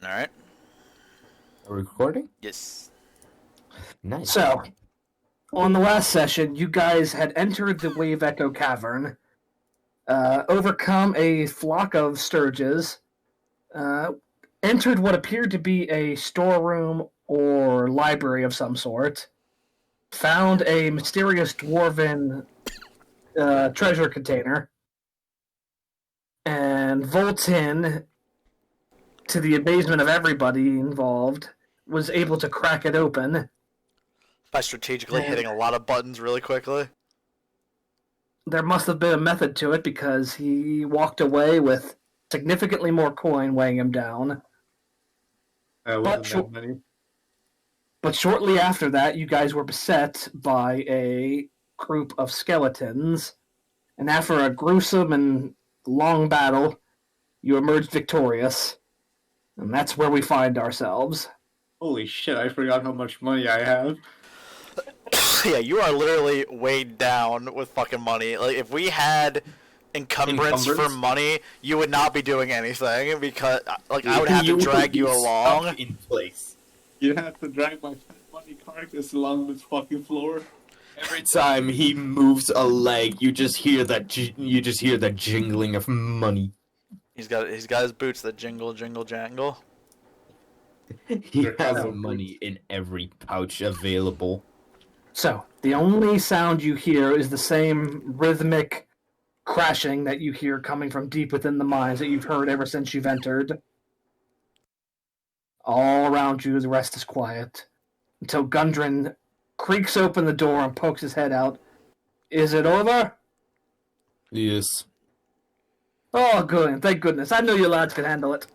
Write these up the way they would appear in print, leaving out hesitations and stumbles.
Alright. Are we recording? Yes. Nice. So, on the last session, you guys had entered the Wave Echo Cavern, overcome a flock of sturges, entered what appeared to be a storeroom or library of some sort, found a mysterious dwarven treasure container, and Vul Tinn, to the amazement of everybody involved, was able to crack it open. By strategically hitting a lot of buttons really quickly. There must have been a method to it because he walked away with significantly more coin weighing him down. Wasn't that many. But shortly after that, you guys were beset by a group of skeletons, and after a gruesome and long battle, you emerged victorious. And that's where we find ourselves. Holy shit, I forgot how much money I have. Yeah, you are literally weighed down with fucking money. Like, if we had encumbrance for money, you would not be doing anything because, like, I would have to drag you along. In place. You have to drag my money carcass along this fucking floor. Every time he moves a leg, you just hear that. You just hear the jingling of money. He's got his boots that jingle, jingle, jangle. He has money in every pouch available. So, the only sound you hear is the same rhythmic crashing that you hear coming from deep within the mines that you've heard ever since you've entered. All around you, the rest is quiet. Until Gundren creaks open the door and pokes his head out. Is it over? Yes. Oh, good. Thank goodness. I know you lads can handle it.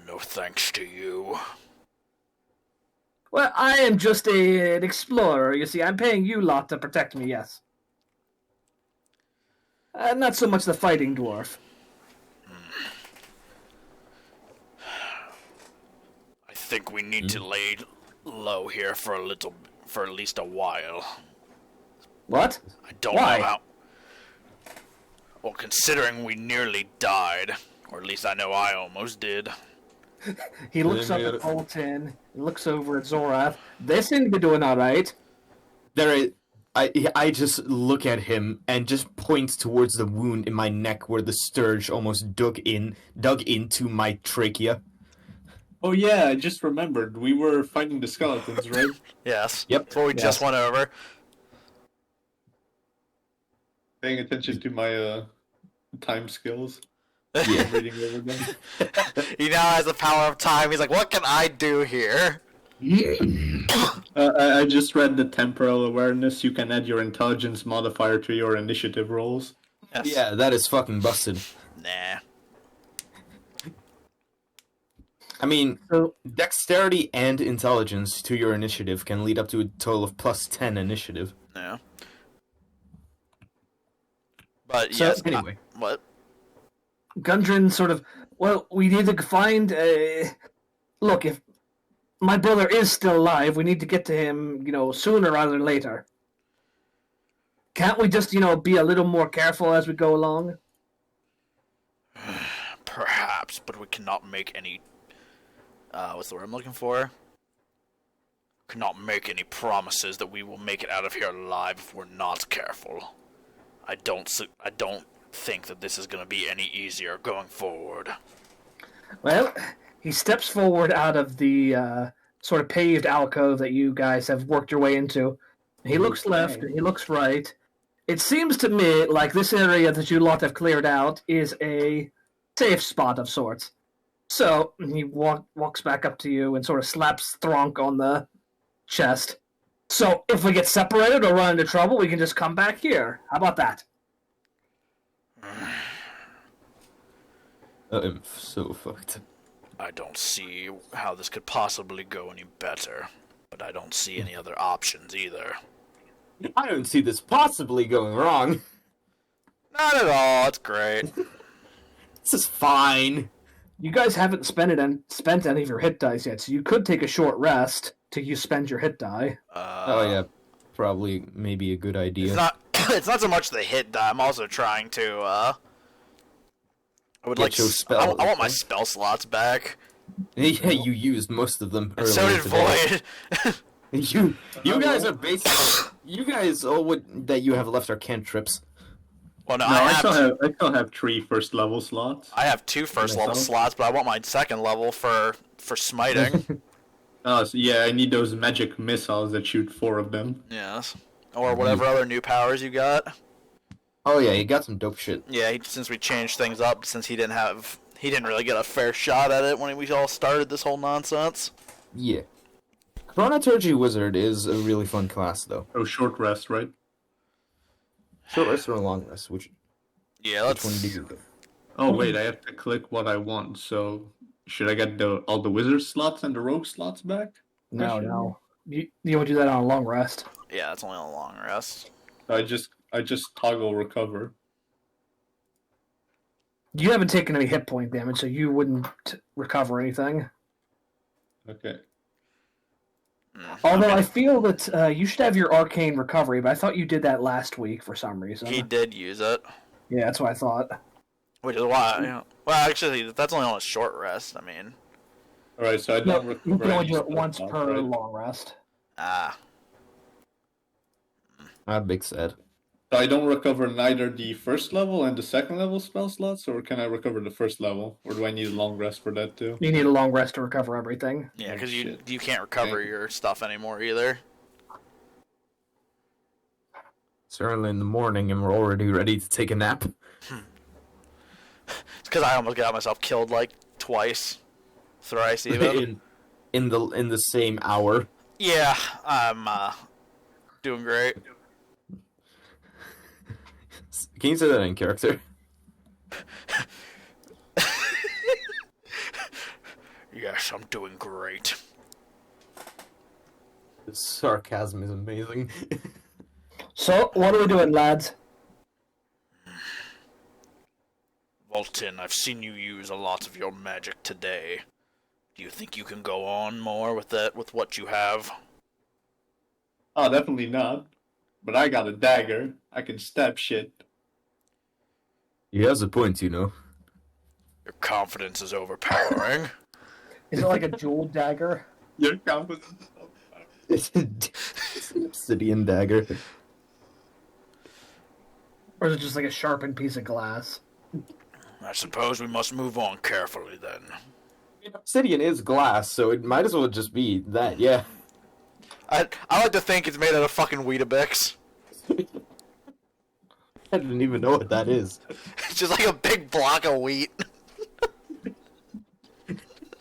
No thanks to you. Well, I am just an explorer, you see. I'm paying you lot to protect me, yes. Not so much the fighting dwarf. I think we need to lay low here for at least a while. What? I don't Why? know how. Well, considering we nearly died, or at least I know I almost did. He looks up at Vul Tinn, looks over at Xorath. They seem to be doing alright. I just look at him and just point towards the wound in my neck where the sturge almost dug into my trachea. Oh yeah, I just remembered. We were fighting the skeletons, right? Yes. Yep. That's what we just went over. Paying attention to my time skills. Yeah. Reading over them. He now has the power of time. He's like, what can I do here? I just read the temporal awareness. You can add your intelligence modifier to your initiative rolls. Yes. Yeah, that is fucking busted. Nah. I mean, So, dexterity and intelligence to your initiative can lead up to a total of plus 10 initiative. No. But So, yes. anyway. What? Gundren sort of, well, we need to find look, if my brother is still alive, we need to get to him, sooner rather than later. Can't we just, be a little more careful as we go along? Perhaps, but we cannot make any... what's the word I'm looking for? Cannot make any promises that we will make it out of here alive if we're not careful. I don't think that this is going to be any easier going forward. Well, he steps forward out of the sort of paved alcove that you guys have worked your way into. He looks left and he looks right. It seems to me like this area that you lot have cleared out is a safe spot of sorts. So he walks back up to you and sort of slaps Thron'k on the chest. So if we get separated or run into trouble, we can just come back here. How about that? I'm so fucked. I don't see how this could possibly go any better, but I don't see any other options either. I don't see this possibly going wrong. Not at all. It's great. This is fine. You guys haven't spent any of your hit dice yet, so you could take a short rest till you spend your hit die. Oh yeah, probably maybe a good idea. It's not. It's not so much the hit die. I'm also trying to. I would Get like. your spell. I want my spell slots back. Yeah, you used most of them earlier So did today. Void. You guys are basically you guys all that you have left are cantrips. Well, no, No, I still have 3 first level slots. I have 2 first level Myself? slots, but I want my second level for smiting. Oh, so yeah, I need those magic missiles that shoot 4 of them. Yes. Or whatever other new powers you got. Oh yeah, you got some dope shit. Yeah, since we changed things up, since he didn't really get a fair shot at it when we all started this whole nonsense. Yeah. Chronoturgy Wizard is a really fun class though. Oh, short rest, right? Short rest or a long rest, which Yeah, which one let's. do you go? Oh wait, I have to click what I want. So should I get all the wizard slots and the rogue slots back? No. You want to do that on a long rest. Yeah, it's only a long rest. I just toggle recover. You haven't taken any hit point damage, so you wouldn't recover anything. Okay. Although I feel that you should have your arcane recovery, but I thought you did that last week for some reason. He did use it, Yeah, that's what I thought. which is why. Well, actually, that's only on a short rest. I mean, All right, so I No, don't you recover. can only any do it spell once slots, per right? long rest. Big sad. So I don't recover neither the first level and the second level spell slots, or can I recover the first level, or do I need a long rest for that too? You need a long rest to recover everything. yeah, Oh, because shit. you can't recover Okay. your stuff anymore either. It's early in the morning and we're already ready to take a nap. It's because I almost got myself killed like twice, thrice even. in the same hour. Yeah, I'm doing great. Can you say that in character? Yes, I'm doing great. The sarcasm is amazing. So, what are we doing, lads? Vul Tinn, I've seen you use a lot of your magic today. Do you think you can go on more with what you have? Oh, definitely not. But I got a dagger. I can stab shit. He has a point, you know. Your confidence is overpowering. Is it like a jeweled dagger? Your confidence. It's an obsidian dagger. Or is it just like a sharpened piece of glass? I suppose we must move on carefully then. Obsidian is glass, so it might as well just be that, yeah. I like to think it's made out of fucking Weetabix. I didn't even know what that is. It's just like a big block of wheat.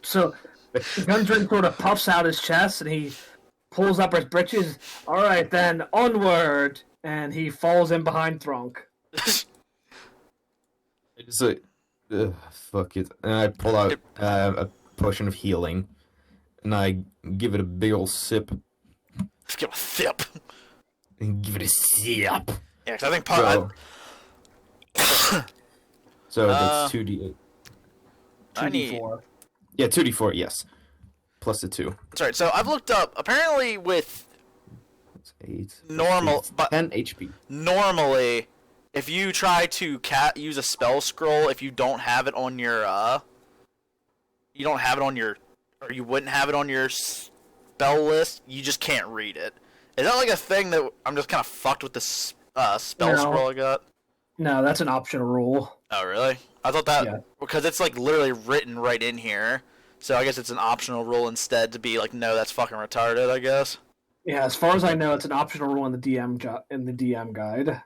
So, Gundren sort of puffs out his chest and he pulls up his britches. All right, then, onward! And he falls in behind Thron'k. It's like, fuck it. And I pull out a potion of healing, and I give it a big ol' sip. Let's give a sip. And give it a sip. Yeah, because I think part. So that's 2d8. I need. 2d4. Yeah, 2d4, yes. Plus the 2. That's right. So I've looked up. Apparently, with That's 8. Normal, but 10 HP. normally, if you try to use a spell scroll, if you don't have it on your you don't have it on your, or you wouldn't have it on your spell list, you just can't read it. Is that like a thing that I'm just kind of fucked with this spell No. scroll I got? No, that's an optional rule. Oh, really? I thought that Yeah. because it's like literally written right in here. So I guess it's an optional rule instead to be like, no, that's fucking retarded, I guess. Yeah, as far as I know, it's an optional rule in the DM guide.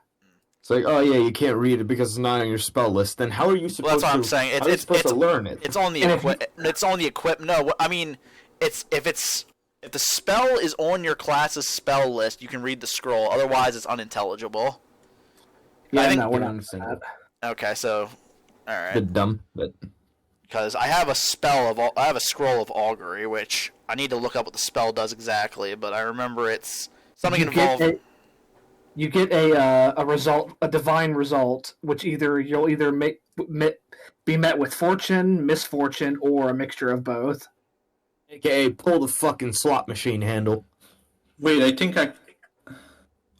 It's like, oh yeah, you can't read it because it's not on your spell list. Then how are you supposed Well, that's what to? I'm saying. How are you supposed to learn it? It's on the And if It's on the equip. No, I mean, if the spell is on your class's spell list, you can read the scroll. Otherwise, it's unintelligible. Yeah, I think- no, we're not understand doing that. Okay, so all right, Bit dumb, but because I have a scroll of augury, which I need to look up what the spell does exactly. But I remember it's something involved. You get a result, a divine result, which you'll either be met with fortune, misfortune, or a mixture of both. AKA pull the fucking slot machine handle. Wait, I think I.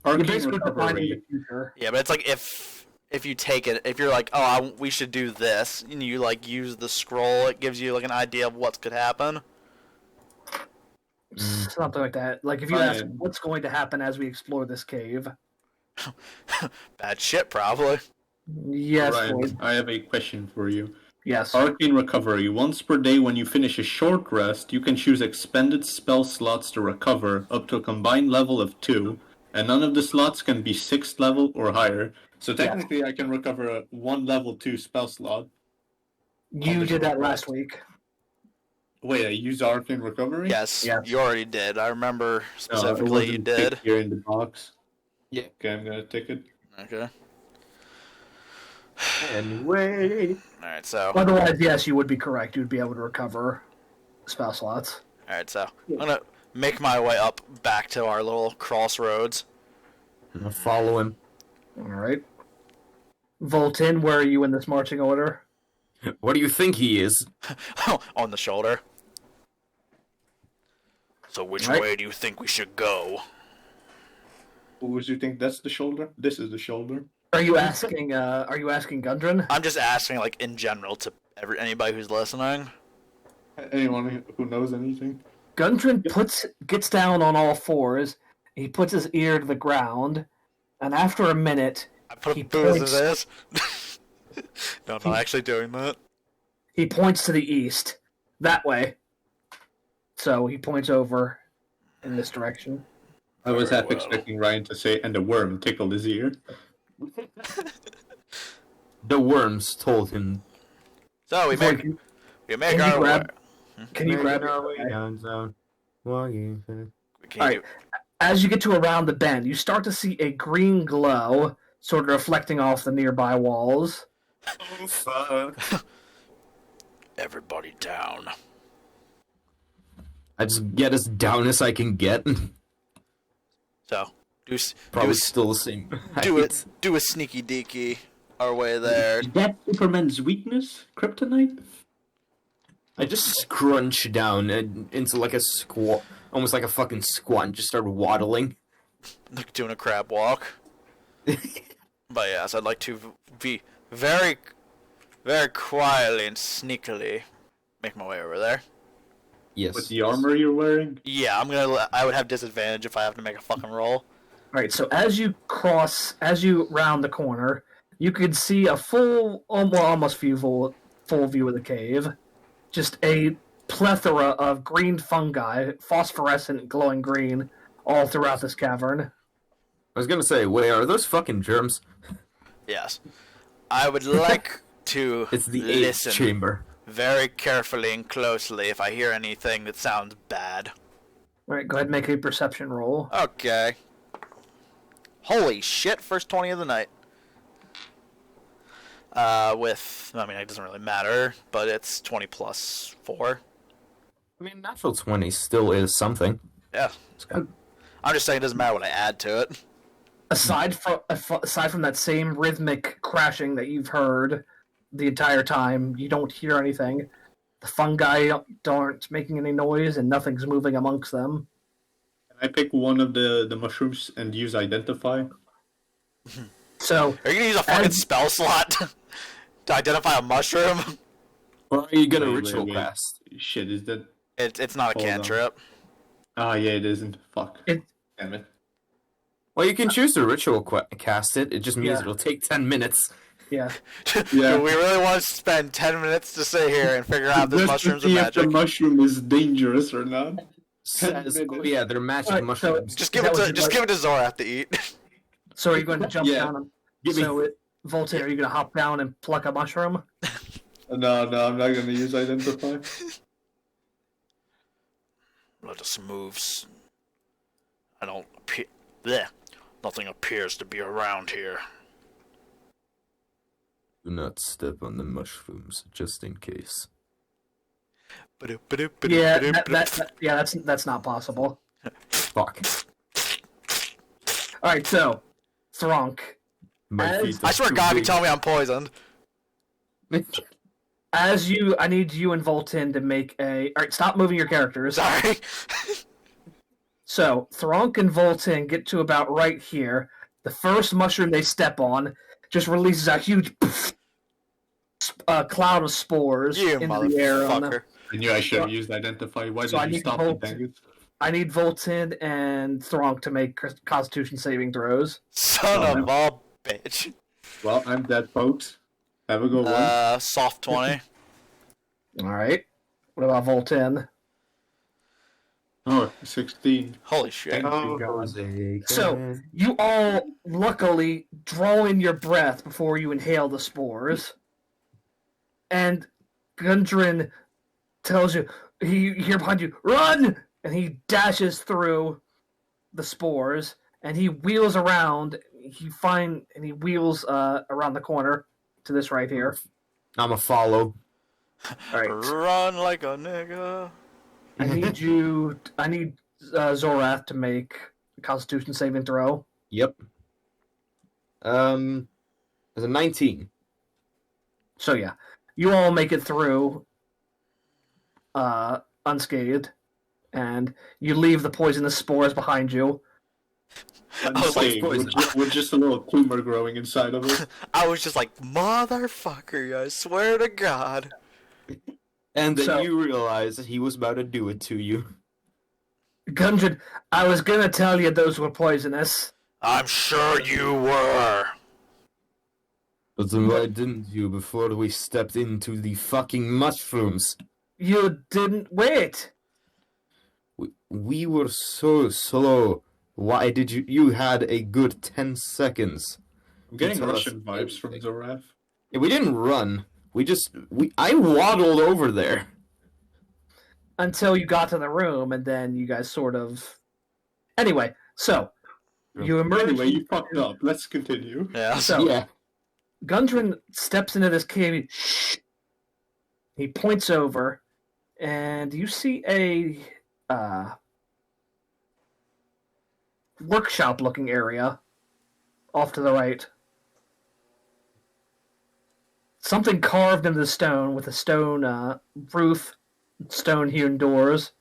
You're Arcane basically defining the recovery. future. Yeah, but it's like if if you take it, if you're like, oh, we should do this, and you like use the scroll, it gives you like an idea of what could happen. Something like that. Like if you ask what's going to happen as we explore this cave. Bad shit, probably. Yes. Ryan, I have a question for you. Yes. Arcane recovery. Once per day when you finish a short rest, you can choose expended spell slots to recover up to a combined level of 2, and none of the slots can be 6th level or higher. So technically I can recover a 1 level 2 spell slot. You did that last week. Wait, I used Arcane recovery? Yes, you already did. I remember specifically you did. Here in the box. Yeah. Okay, I'm gonna take it. Okay. Anyway. Alright, so... Otherwise, yes, you would be correct. You would be able to recover spell slots. Alright, so I'm gonna make my way up back to our little crossroads. I'm gonna follow him. Alright. Vul Tinn, where are you in this marching order? What do you think he is? On the shoulder. So which way do you think we should go? Who would you think that's the shoulder? This is the shoulder. Are you asking Gundren? I'm just asking, like, in general to anybody who's listening. Anyone who knows anything? Gundren gets down on all fours, he puts his ear to the ground, and after a minute, I put he a booze in points, this. No, I'm not actually doing that. he points to the east. That way. So he points over in this direction. I was Very half well. expecting Ryan to say, and the worm tickled his ear. The worms told him. So we make Can our you grab? way. Can you grab our it? way down zone? Walking. Can Alright. As you get to around the bend, you start to see a green glow, sort of reflecting off the nearby walls. Oh fuck! Everybody down. I just get as down as I can get. So Probably still the same. do a sneaky deaky our way there. Is that Superman's weakness? Kryptonite? I just scrunch down into like a squat, almost like a fucking squat, and just start waddling. Like doing a crab walk. But yes, I'd like to be very, very quietly and sneakily make my way over there. Yes. With the armor you're wearing? Yeah, I would have disadvantage if I have to make a fucking roll. Alright, so as you round the corner, you can see a almost full view of the cave. Just a plethora of green fungi, phosphorescent, glowing green, all throughout this cavern. I was gonna say, wait, are those fucking germs? Yes. I would like to It's the listen eighth chamber. very carefully and closely if I hear anything that sounds bad. Alright, go ahead and make a perception roll. Okay. Holy shit, first 20 of the night. It doesn't really matter, but it's 20 plus 4. I mean, natural 20 still is something. Yeah, it's good. I'm just saying it doesn't matter what I add to it. Aside from that same rhythmic crashing that you've heard the entire time, you don't hear anything. The fungi aren't making any noise, and nothing's moving amongst them. Can I pick one of the mushrooms and use Identify? So, Are you gonna use a fucking spell slot to identify a mushroom? Or are you gonna Wait, ritual wait. cast? Shit, is that... It's not a Hold on. cantrip. Ah, yeah, it isn't. Fuck. Damn it. Well, you can choose to ritual cast it. It just means Yeah. it'll take 10 minutes. yeah. Yeah. Do we really want to spend 10 minutes to sit here and figure out if this Just to mushrooms are see if the magic? mushroom is dangerous or not. Says, oh minutes. yeah, they're magic Alright, so- mushrooms. Just give That it was to your just give it to Xorath to eat. So are you going to jump Yeah. down? And, Give me- Voltaire, are you going to hop down and pluck a mushroom? No, I'm not gonna use Identify. Let us move. I don't appear. Bleh. Nothing appears to be around here. Do not step on the mushrooms, just in case. Yeah, that's not possible. Fuck. All right, so Thron'k, My As- feet are I swear to too God, if you big. tell me I'm poisoned. I need you and Vul Tinn to make a. All right, stop moving your characters. Sorry. So Thron'k and Vul Tinn get to about right here. The first mushroom they step on just releases a huge cloud of spores You into the air. motherfucker. I knew I should have used Identify. Why did you stop me, Dangus? I need Vul Tinn and Thron'k to make Constitution saving throws. Son of a bitch. Well, I'm dead, folks. Have a good one. Soft 20. Alright. What about Vul Tinn? Oh, 16. Holy shit. Thank you, God. So, you all, luckily, draw in your breath before you inhale the spores. And Gundren tells you, you hear behind you, run! And he dashes through the spores, and he wheels around. He wheels around the corner to this right here. I'm a follow. All right. Run like a nigga. I need Xorath to make a Constitution saving throw. Yep. There's a 19. So yeah, you all make it through unscathed, and you leave the poisonous spores behind you. Unscathed, with just a little tumor growing inside of it. I was just like, motherfucker, I swear to God. And then So- you realize that he was about to do it to you. Gundren, I was gonna tell you those were poisonous. I'm sure you were. But then why didn't you before we stepped into the fucking mushrooms? You didn't wait. We were so slow. Why did you... You had a good 10 seconds. I'm getting Tell us Russian vibes from Xorath. Yeah, we didn't run. I waddled over there. Until you got to the room, and then you guys sort of... Anyway, so, you emerge... Anyway, you fucked up. Let's continue. Yeah. So, Yeah. Gundren steps into this cave. Shh. He points over, and you see a workshop-looking area off to the right. Something carved into the stone with a stone roof, stone-hewn doors.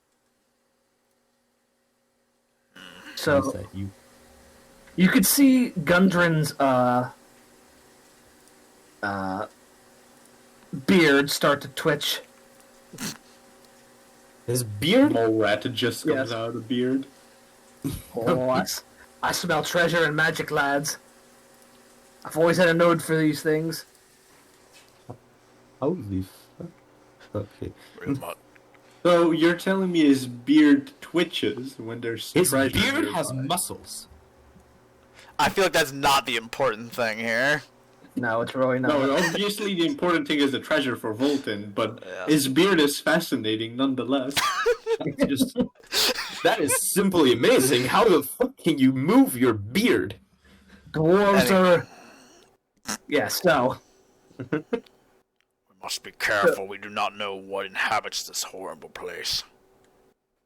So you could see Gundren's beard start to twitch. His beard? Mole rat just comes Yes. out of the beard. Oh, I smell treasure and magic, lads. I've always had a node for these things. Holy fuck. Okay. Real mud. So you're telling me his beard twitches when there's His treasure beard has nearby. muscles. I feel like that's not the important thing here. No, it's really not. No, obviously the important thing is the treasure for Vul Tinn, but Yeah. his beard is fascinating nonetheless. Just, that is simply amazing. How the fuck can you move your beard? Dwarves Anyway. are... Yeah, so... We must be careful. We do not know what inhabits this horrible place.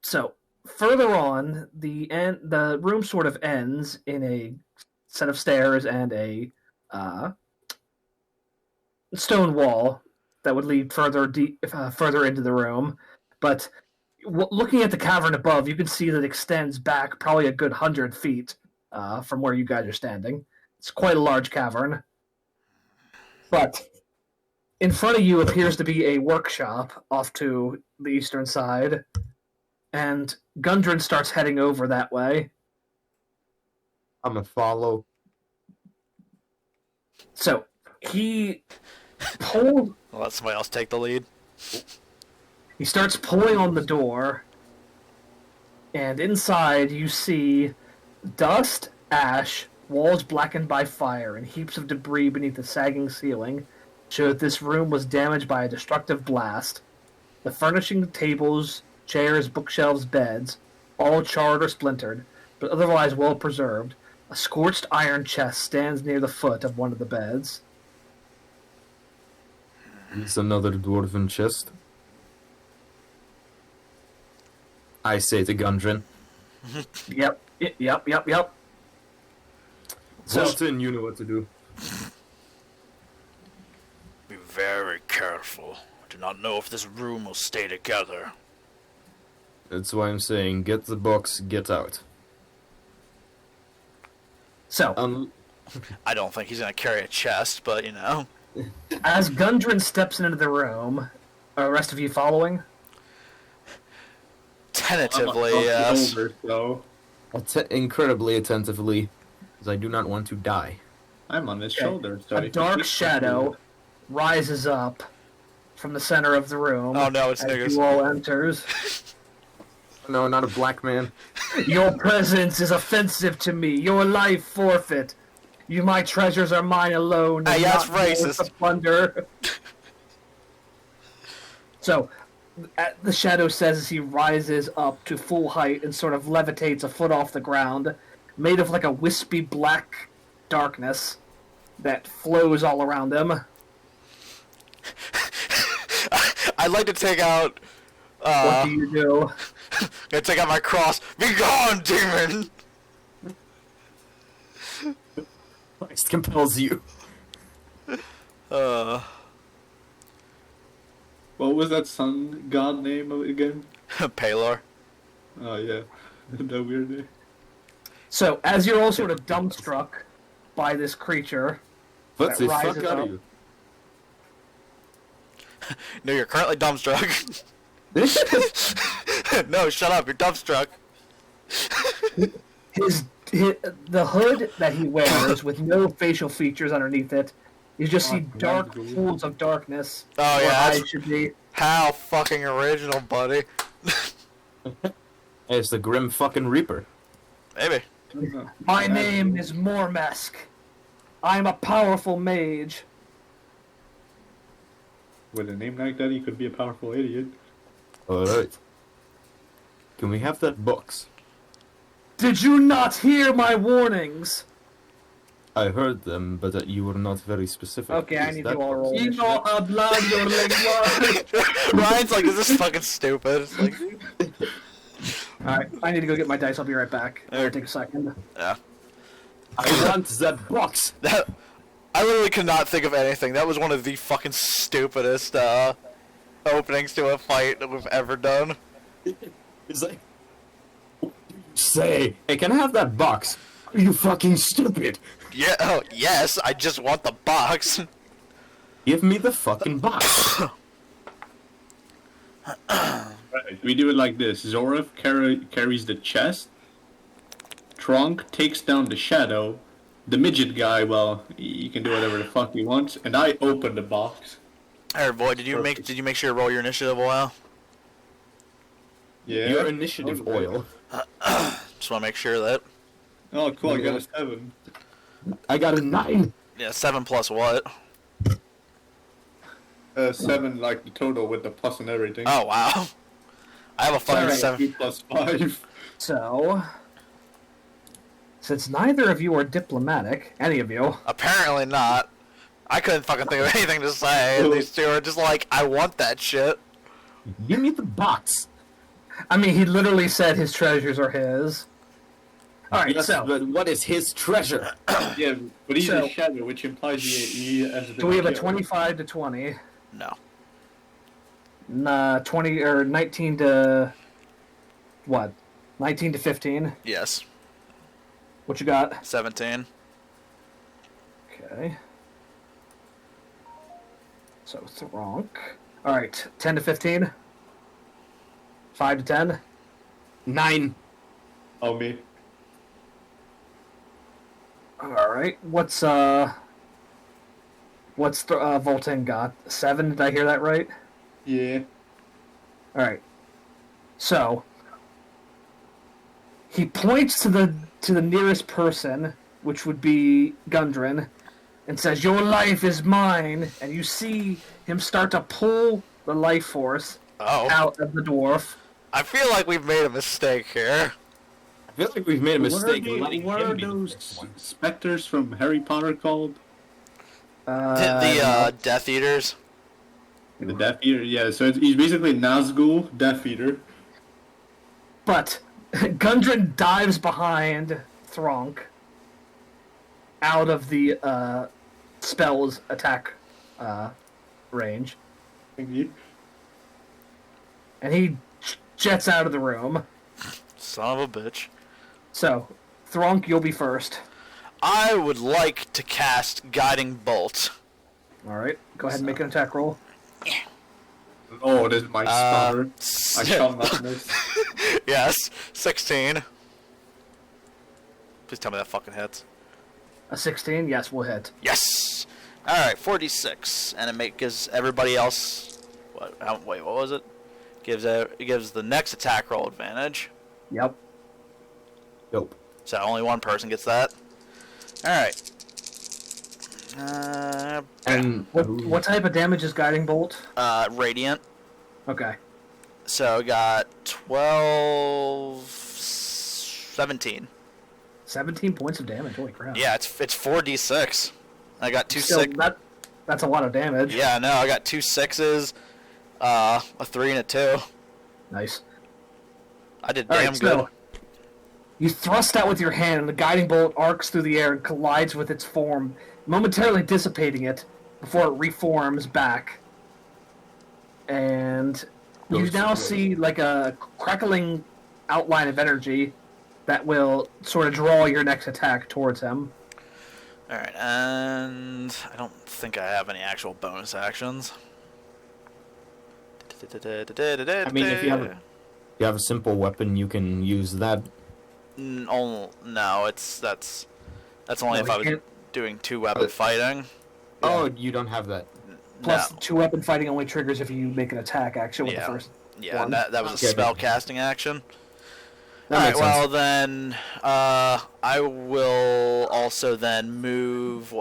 So, further on, the room sort of ends in a set of stairs and a stone wall that would lead further into the room. But looking at the cavern above, you can see that it extends back probably a good 100 feet from where you guys are standing. It's quite a large cavern. But in front of you appears to be a workshop off to the eastern side. And Gundren starts heading over that way. I'm a follow. So he pulls. I'll let somebody else take the lead. He starts pulling on the door, and inside you see dust, ash, walls blackened by fire, and heaps of debris beneath the sagging ceiling show that this room was damaged by a destructive blast. The furnishing, tables, chairs, bookshelves, beds, all charred or splintered, but otherwise well preserved. A scorched iron chest stands near the foot of one of the beds. It's another dwarven chest. I say to Gundren. Yep. So- Justin, you know what to do. Be very careful. I do not know if this room will stay together. That's why I'm saying, get the box, get out. So, I don't think he's gonna carry a chest, but you know. As Gundren steps into the room, are the rest of you following? Tentatively, I'm yes. over, so Incredibly attentively, because I do not want to die. I'm on his Okay. shoulder. So A dark shadow rises up from the center of the room. Oh no, it's as Dangus. you all enters. No, not a black man. Your presence is offensive to me. Your life forfeit. My treasures are mine alone. Hey, and that's not yours racist. to plunder. So, the shadow says as he rises up to full height and sort of levitates a foot off the ground, made of like a wispy black darkness that flows all around him. I'd like to take out. What do you do? Gonna take out my cross. Be gone, demon! Christ compels you. Uh, What was that sun god name again? Palor. Oh yeah, that weird name. So, as you're all sort of dumbstruck by this creature, What That the rises fuck are up. you? No, you're currently dumbstruck. No, shut up, you're dumbstruck. the hood that he wears with no facial features underneath it, you just see Oh, dark that's good. pools of darkness. Oh, where yeah, eyes that's- should be. How fucking original, buddy. Hey, it's the Grim fucking Reaper. Maybe. My name is Mormesk. I am a powerful mage. With a name like that, he could be a powerful idiot. Alright. Can we have that box? Did you not hear my warnings? I heard them, but you were not very specific. Okay, I Is need that to all roll. You know how blood your legs Ryan's like, is this fucking stupid? It's like, Alright, I need to go get my dice. I'll be right back. It'll take a second. yeah. I want that box! That, I literally could not think of anything. That was one of the fucking stupidest, openings to a fight that we've ever done. It's like... Say, hey, can I have that box? Are you fucking stupid? Yeah, oh, yes, I just want the box. Give me the fucking box. Right, we do it like this. Xorath carries the chest. Thron'k takes down the shadow. The midget guy, well, he can do whatever the fuck he wants. And I open the box. Hey, boy, did you make sure to roll your initiative a while? Yeah. Your initiative oil. Just want to make sure that. Oh, cool. I got a 7. I got a 9. Yeah, 7 plus what? 7, like the total with the plus and everything. Oh, wow. I have a fucking Alright. 7. 2 plus 5. So, since neither of you are diplomatic, any of you, Apparently not. I couldn't fucking think of anything to say. And these two are just like, I want that shit. Give me the box. I mean, he literally said his treasures are his. Alright, Yes, so, but what is his treasure? Yeah, but he's So- a shadow, which implies he has been do we have a killed. 25 to 20? No. 20 or 19 to what? 19 to 15. Yes. What you got? 17. Okay. So Thron'k. All right, 10 to 15. 5 to 10. 9. Oh, me. All right. What's Vul Tinn got? 7. Did I hear that right? Yeah. All right. So he points to the nearest person, which would be Gundren, and says, "Your life is mine." And you see him start to pull the life force Oh. out of the dwarf. I feel like we've made a mistake here. I feel like we've made a mistake in letting What him are be the those first one. specters from Harry Potter called? The Death Eaters. The Death Eater? Yeah, so he's basically Nazgul, Death Eater. But Gundren dives behind Thron'k out of the spell's attack range, Thank you. and he jets out of the room. Son of a bitch. So, Thron'k, you'll be first. I would like to cast Guiding Bolt. All right, go ahead and make an attack roll. Oh, this is my stutter. I shall not miss. Yes, 16. Please tell me that fucking hits. A 16, yes, we'll hit. Yes! Alright, 46. And it gives everybody else... wait, what was it? It gives the next attack roll advantage. Yep. Dope. So only one person gets that. Alright. And What type of damage is Guiding Bolt? Radiant. Okay. So got 12... 17. 17 points of damage, holy crap. Yeah, it's 4d6. I got two Still, six. that's a lot of damage. Yeah, no, I got 2 6s, a 3 and a 2. Nice. I did All damn right, good. so you thrust out with your hand, and the Guiding Bolt arcs through the air and collides with its form, momentarily dissipating it before it reforms back. And you Goes now away. see like a crackling outline of energy that will sort of draw your next attack towards him. Alright, and I don't think I have any actual bonus actions. I mean, if you have a simple weapon, you can use that. No, that's only No, if I you was can't- doing 2-weapon fighting. Oh, you don't have that. Plus, No. 2-weapon fighting only triggers if you make an attack action with Yeah. the first Yeah, one. that was a Okay. spell casting action. That Alright, makes well sense. then, I will also then move,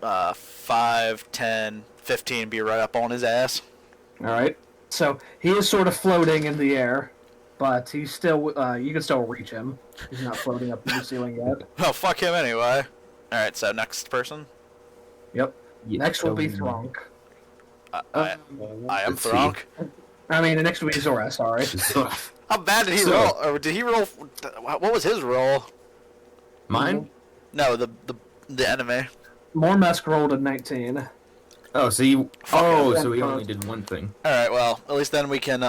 5, 10, 15, be right up on his ass. All right. So he is sort of floating in the air, but he's still. You can still reach him. He's not floating up to the ceiling yet. Oh, fuck him anyway. Alright, so next person. Yep. Yeah, Next will be so- Thron'k. I am let's see. Thron'k. I mean, the next will be Xorath. Sorry. How bad did he So- roll? Or did he roll? What was his roll? Mine? No, the enemy. Mormesk rolled a 19. Oh, so you. Fuck Oh, it. so he only did one thing. Alright, well, at least then we can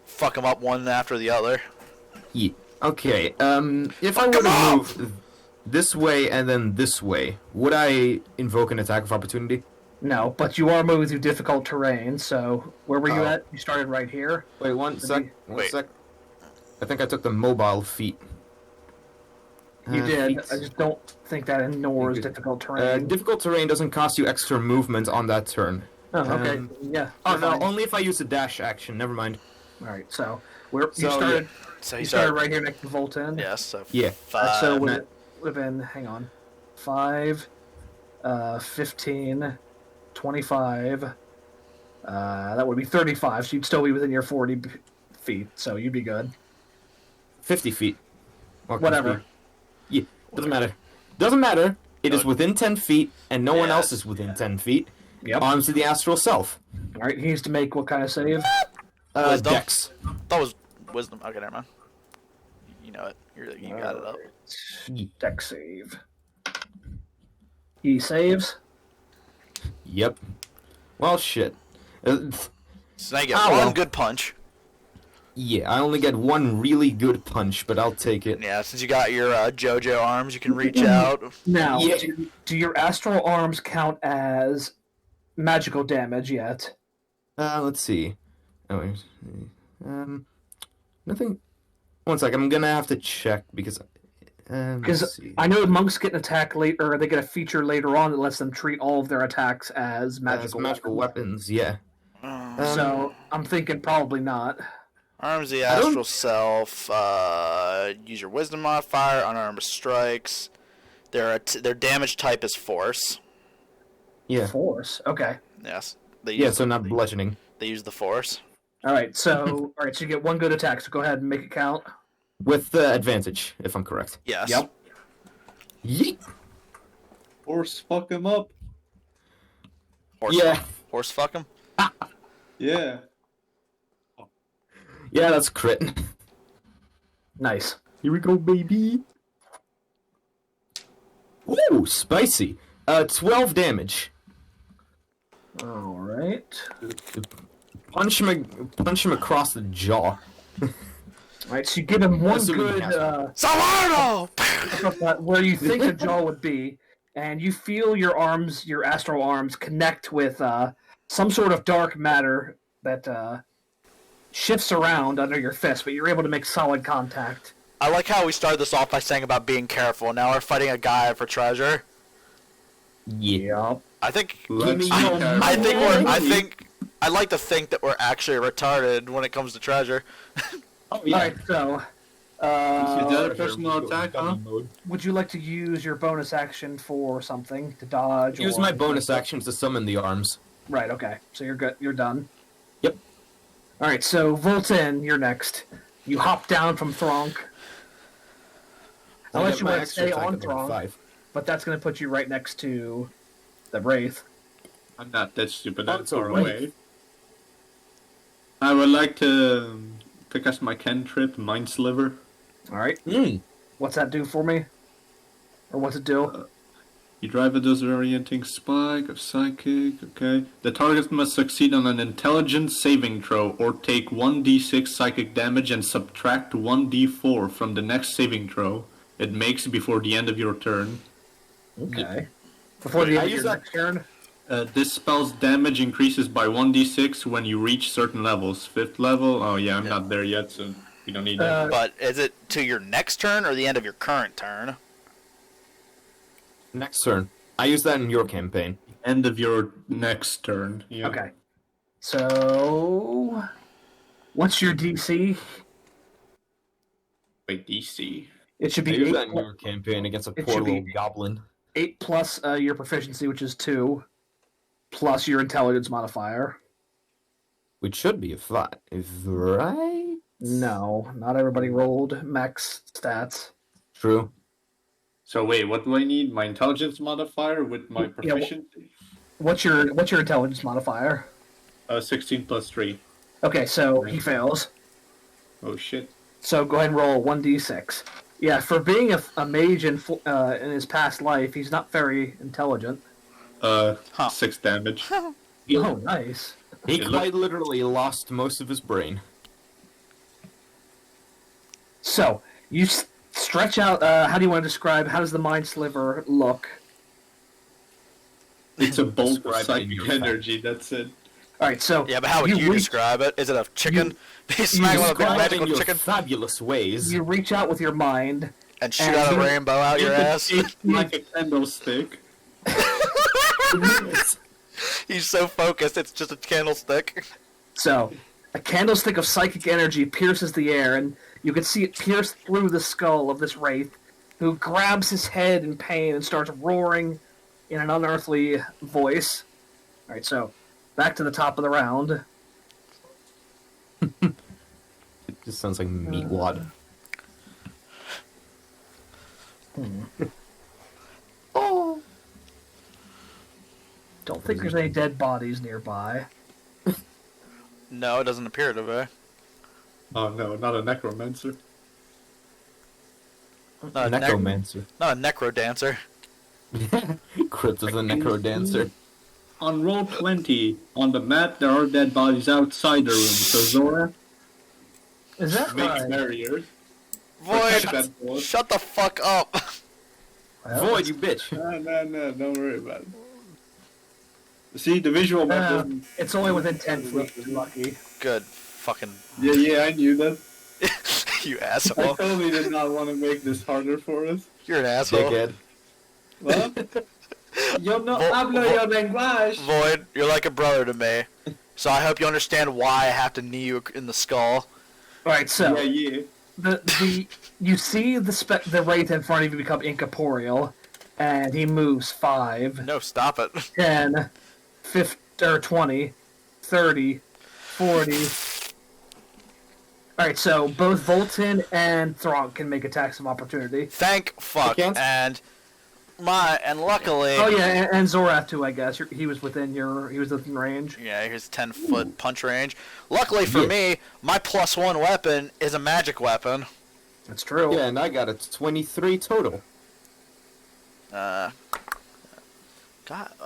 fuck him up one after the other. Yeah. Okay. If I Fuck were him to up! move this way and then this way, would I invoke an attack of opportunity? No, but you are moving through difficult terrain. So where were you Oh. at? You started right here. Wait, one sec. you- One Wait. sec. I think I took the mobile feat. You did. feats. I just don't think that ignores Okay. difficult terrain. Difficult terrain doesn't cost you extra movement on that turn. oh, okay. um, Yeah. Oh you're no, fine. only if I use a dash action. Never mind. All right. So you So, started. So You he started started right here next to Vul Tinn. Yes, so Yeah. 5. So would Matt. it would have been, hang on, 5, 15, 25, that would be 35, so you'd still be within your 40 feet, so you'd be good. 50 feet. What Whatever. could be? Yeah, doesn't matter. Doesn't matter. It is No. within 10 feet, and no one Yeah. else is within 10 feet. Yep. Arms to the astral self. Alright, he needs to make what kind of save? Wisdom. Dex. That was wisdom. Okay, never mind. You know it. You got it up. Dex save. He saves. Yep. Well, shit. So now you get Ah, one well. good punch. Yeah, I only get one really good punch, but I'll take it. Yeah, since you got your JoJo arms, you can reach out. Now, Yeah. do your astral arms count as magical damage yet? Let's see. Oh, wait. Nothing. One sec, I'm gonna have to check because. Let's Because see. I know monks get an attack later, or they get a feature later on that lets them treat all of their attacks as As magical, magical weapons, yeah. So I'm thinking probably not. Arms the I don't- astral self. Use your wisdom modifier. Unarmed strikes. Their damage type is force. Yeah. Force. Okay. Yes. They Yeah, use so not bludgeoning. They use the force. All right. So you get one good attack. So go ahead and make it count. With advantage, if I'm correct. Yes. Yep. Yeet! Horse fuck him up. Horse, Yeah. Horse fuck him. Yeah. Yeah, that's crit. Nice. Here we go, baby. Ooh, spicy. 12 damage. All right. Punch him across the jaw. All right. So you give him one Assuming he good has Salardo! where you think the jaw would be. and you feel your arms, your astral arms, connect with some sort of dark matter that shifts around under your fist, but you're able to make solid contact. I like how we started this off by saying about being careful. Now we're fighting a guy for treasure. Yeah. I think. Let's I like to think that we're actually retarded when it comes to treasure. Oh, yeah. Alright, so Is that a personal attack, huh? would you like to use your bonus action for something to dodge? Use or... my bonus actions to summon the arms. Right. Okay. So you're good. You're done. Yep. All right. So Vul Tinn, you're next. You hop down from Thron'k. Unless you want to stay on Thron'k, but that's going to put you right next to the Wraith. I'm not that stupid that That's a far Wraith. away. I would like to pick us my cantrip, Mind Sliver. All right. Mm. What's that do for me? Or what's it do? You drive a disorienting spike of psychic, okay. The target must succeed on an intelligence saving throw or take 1d6 psychic damage and subtract 1d4 from the next saving throw it makes before the end of your turn. Okay. Before the end of your next turn? This spell's damage increases by 1d6 when you reach certain levels. 5th level? Oh yeah, I'm not there yet, so we don't need that. But is it to your next turn or the end of your current turn? Next turn. I use that in your campaign. End of your next turn. Yeah. Okay. So, what's your DC? Wait, DC. It should I be use 8, that in your campaign against a It poor should be- little goblin. 8 plus your proficiency, which is 2, plus your intelligence modifier. Which should be a 5, right? No, not everybody rolled max stats. True. So wait, what do I need? My intelligence modifier with my Yeah, proficiency? What's your intelligence modifier? 16 plus 3. Okay, so he fails. Oh shit. So go ahead and roll 1d6. Yeah, for being a mage in his past life, he's not very intelligent. 6 damage. Oh, nice. He It quite literally lost most of his brain. So you stretch out. How do you want to describe? How does the mind sliver look? It's a bolt of Describe it in psychic your fact. energy, that's it. All right, so Yeah, but how would you reach- describe it? Is it a chicken? You smack one of the Describe it in magical your chicken fabulous ways. You reach out with your mind. and shoot and out a you- rainbow out your ass? It's like a candlestick. He's so focused, it's just a candlestick. So a candlestick of psychic energy pierces the air, and you can see it pierce through the skull of this wraith, who grabs his head in pain and starts roaring in an unearthly voice. All right, so back to the top of the round. It just sounds like meat wad. Oh. Don't think there's any dead bodies nearby. No, it doesn't appear to be. Oh no, not a necromancer. Not a, Necromancer. not a necro dancer. Crypt is a necrodancer. On roll 20, on the map there are dead bodies outside the room, so Zora Is that makes right? barriers. Void, That board. shut the fuck up. Well, Void, you bitch. No, don't worry about it. See, the visual map doesn't... it's only within 10 feet. You're lucky. Good fucking Yeah, I knew that. you I asshole. totally did not want to make this harder for us. You're an asshole. Dickhead. What? Yo no Vo- hablo vo- yo lenguaje. Void, you're like a brother to me. So I hope you understand why I have to knee you in the skull. All right, so Yeah. the you see the wraith in front of you become incorporeal, and he moves 5, No, stop it. 10, 50, or 20, 30, 40. All right, so both Vul Tinn and Thron'k can make attacks of opportunity. Thank fuck. can't- And luckily. Oh yeah, and Xorath too. I guess he was within range. Yeah, here's 10-foot punch range. Luckily for me, my +1 weapon is a magic weapon. That's true. Yeah, and I got a 23 total. God.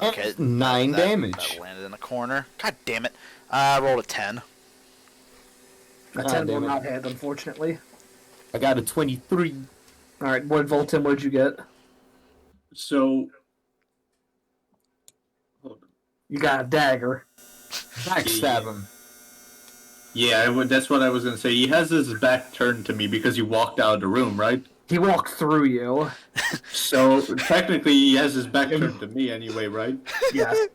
Okay. And 9 that- damage. That landed in the corner. God damn it. I rolled a 10. A 10 will damn it. not hit, unfortunately. I got a 23. All right, what Vul Tinn? What did you get? So You got a dagger. Backstab him. Yeah, that's what I was gonna say. He has his back turned to me because you walked out of the room, right? He walked through you. So technically, he has his back turned to me anyway, right? Yes.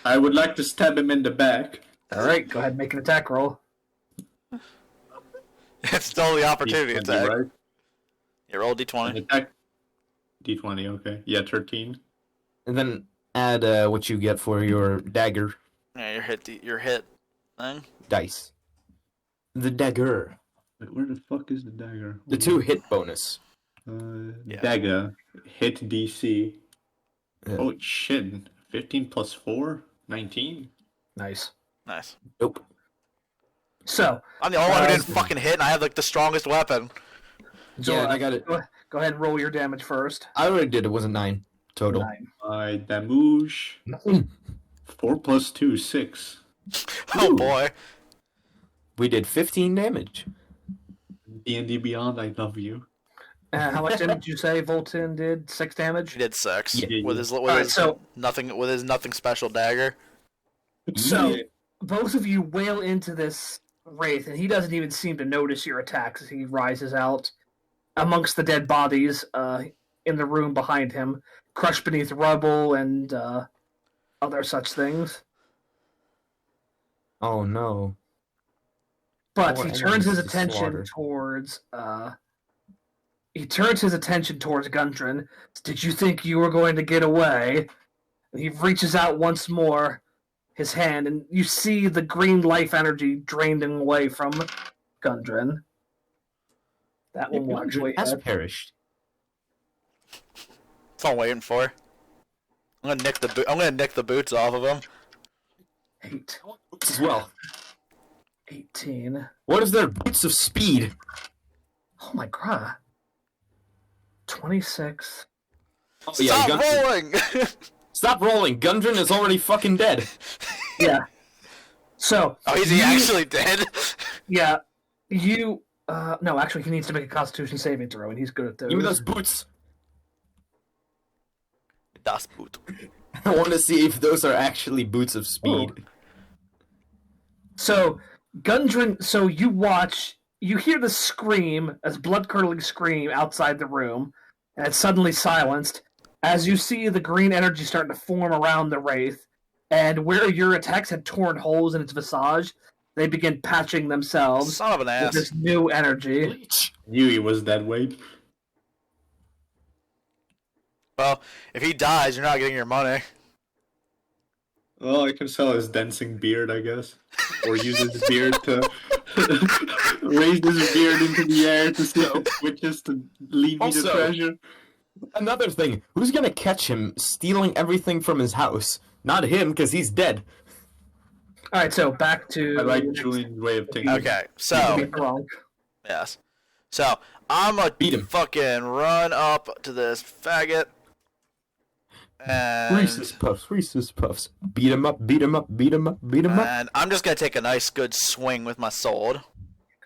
I would like to stab him in the back. All right, go ahead and make an attack roll. It's still the opportunity D20, attack. right? You roll An d20. attack. D20, okay. Yeah, 13. And then add what you get for your dagger Yeah, your hit thing. dice. The dagger. Wait, where the fuck is the dagger? The 2 hit bonus. Yeah. Dagger. Hit DC. Yeah. Oh, shit. 15 plus 4? 19? Nice. Nice. Nope. So, I'm the only one who didn't fucking hit, and I have like the strongest weapon. Yeah, I got it. Go ahead and roll your damage first. I already did. It wasn't 9 total. 9. My damage. 4 plus 2, 6. Oh Ooh. boy. We did 15 damage. D&D Beyond, I love you. How much damage did you say Vul Tinn did? 6 damage? He did 6 Yeah. with his Alright, so nothing special dagger. So Yeah. both of you wail into this wraith, and he doesn't even seem to notice your attacks as he rises out amongst the dead bodies in the room behind him, crushed beneath rubble and other such things. Oh no. But More he turns his enemies to attention slaughter. towards Gundren. Did you think you were going to get away? And he reaches out once more, his hand, and you see the green life energy draining away from Gundren. That one will actually has hit. perished. That's all I'm waiting for. I'm gonna nick the boots off of him. 8. As well. 18. What is their boots of speed? Oh my god. 26. Oh, Stop rolling! Stop rolling. Gundren is already fucking dead. Yeah. So. Oh, is he actually dead? Yeah. You. No, actually, he needs to make a Constitution saving throw, and he's good at those. Give me those boots. Das Boot. I want to see if those are actually boots of speed. Oh. So, Gundren, so you hear the scream, as blood-curdling scream outside the room, and it's suddenly silenced, as you see the green energy starting to form around the Wraith, and where your attacks had torn holes in its visage, they begin patching themselves Son of an with ass. this new energy. Bleach. Knew he was that way. Well, if he dies, you're not getting your money. Well, I can sell his dancing beard, I guess. Or use his beard to raise his beard into the air to steal witches to leave me the Also- treasure. Another thing, who's gonna catch him stealing everything from his house? Not him, because he's dead. Alright, so back to... I like Julian's way of thinking. Okay, so Thron'k. yes, so I'm gonna Beat him. fucking run up to this faggot, and Reese's Puffs. Beat him up, beat him up, beat him up, beat him up. and I'm just gonna take a nice good swing with my sword.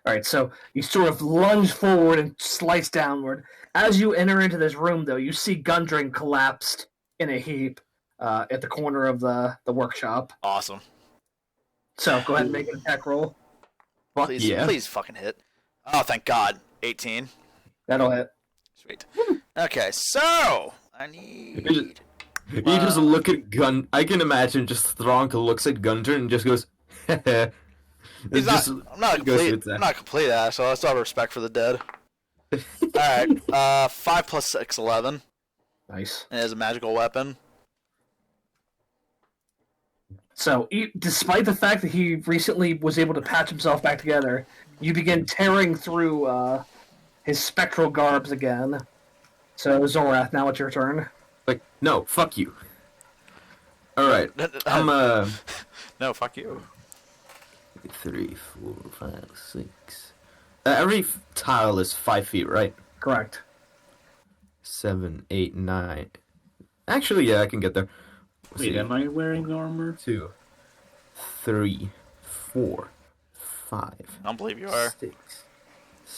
Alright, so you sort of lunge forward and slice downward. As you enter into this room, though, you see Gundren collapsed in a heap at the corner of the workshop. Awesome. So go ahead and make an attack roll. Fuck Please, yeah. please fucking hit. Oh, thank God. 18. That'll hit. Sweet. Okay, so I need. You just look at I can imagine just Thron'k looks at Gundren and just goes, heh. He's not, I'm not a complete. I'm not a complete asshole. I still have respect for the dead. Alright, 5 plus 6, 11. Nice. It is a magical weapon. So, despite the fact that he recently was able to patch himself back together, you begin tearing through his spectral garbs again. So, Xorath, now it's your turn. Like, no, fuck you. Alright, I'm, No, fuck you. 3, 4, 5, 6. Every tile is 5 feet, right? Correct. 7, 8, 9. Actually, yeah, I can get there. Let's Wait, see. am I wearing armor? 2, 3, 4, 5. I don't believe you are. 6.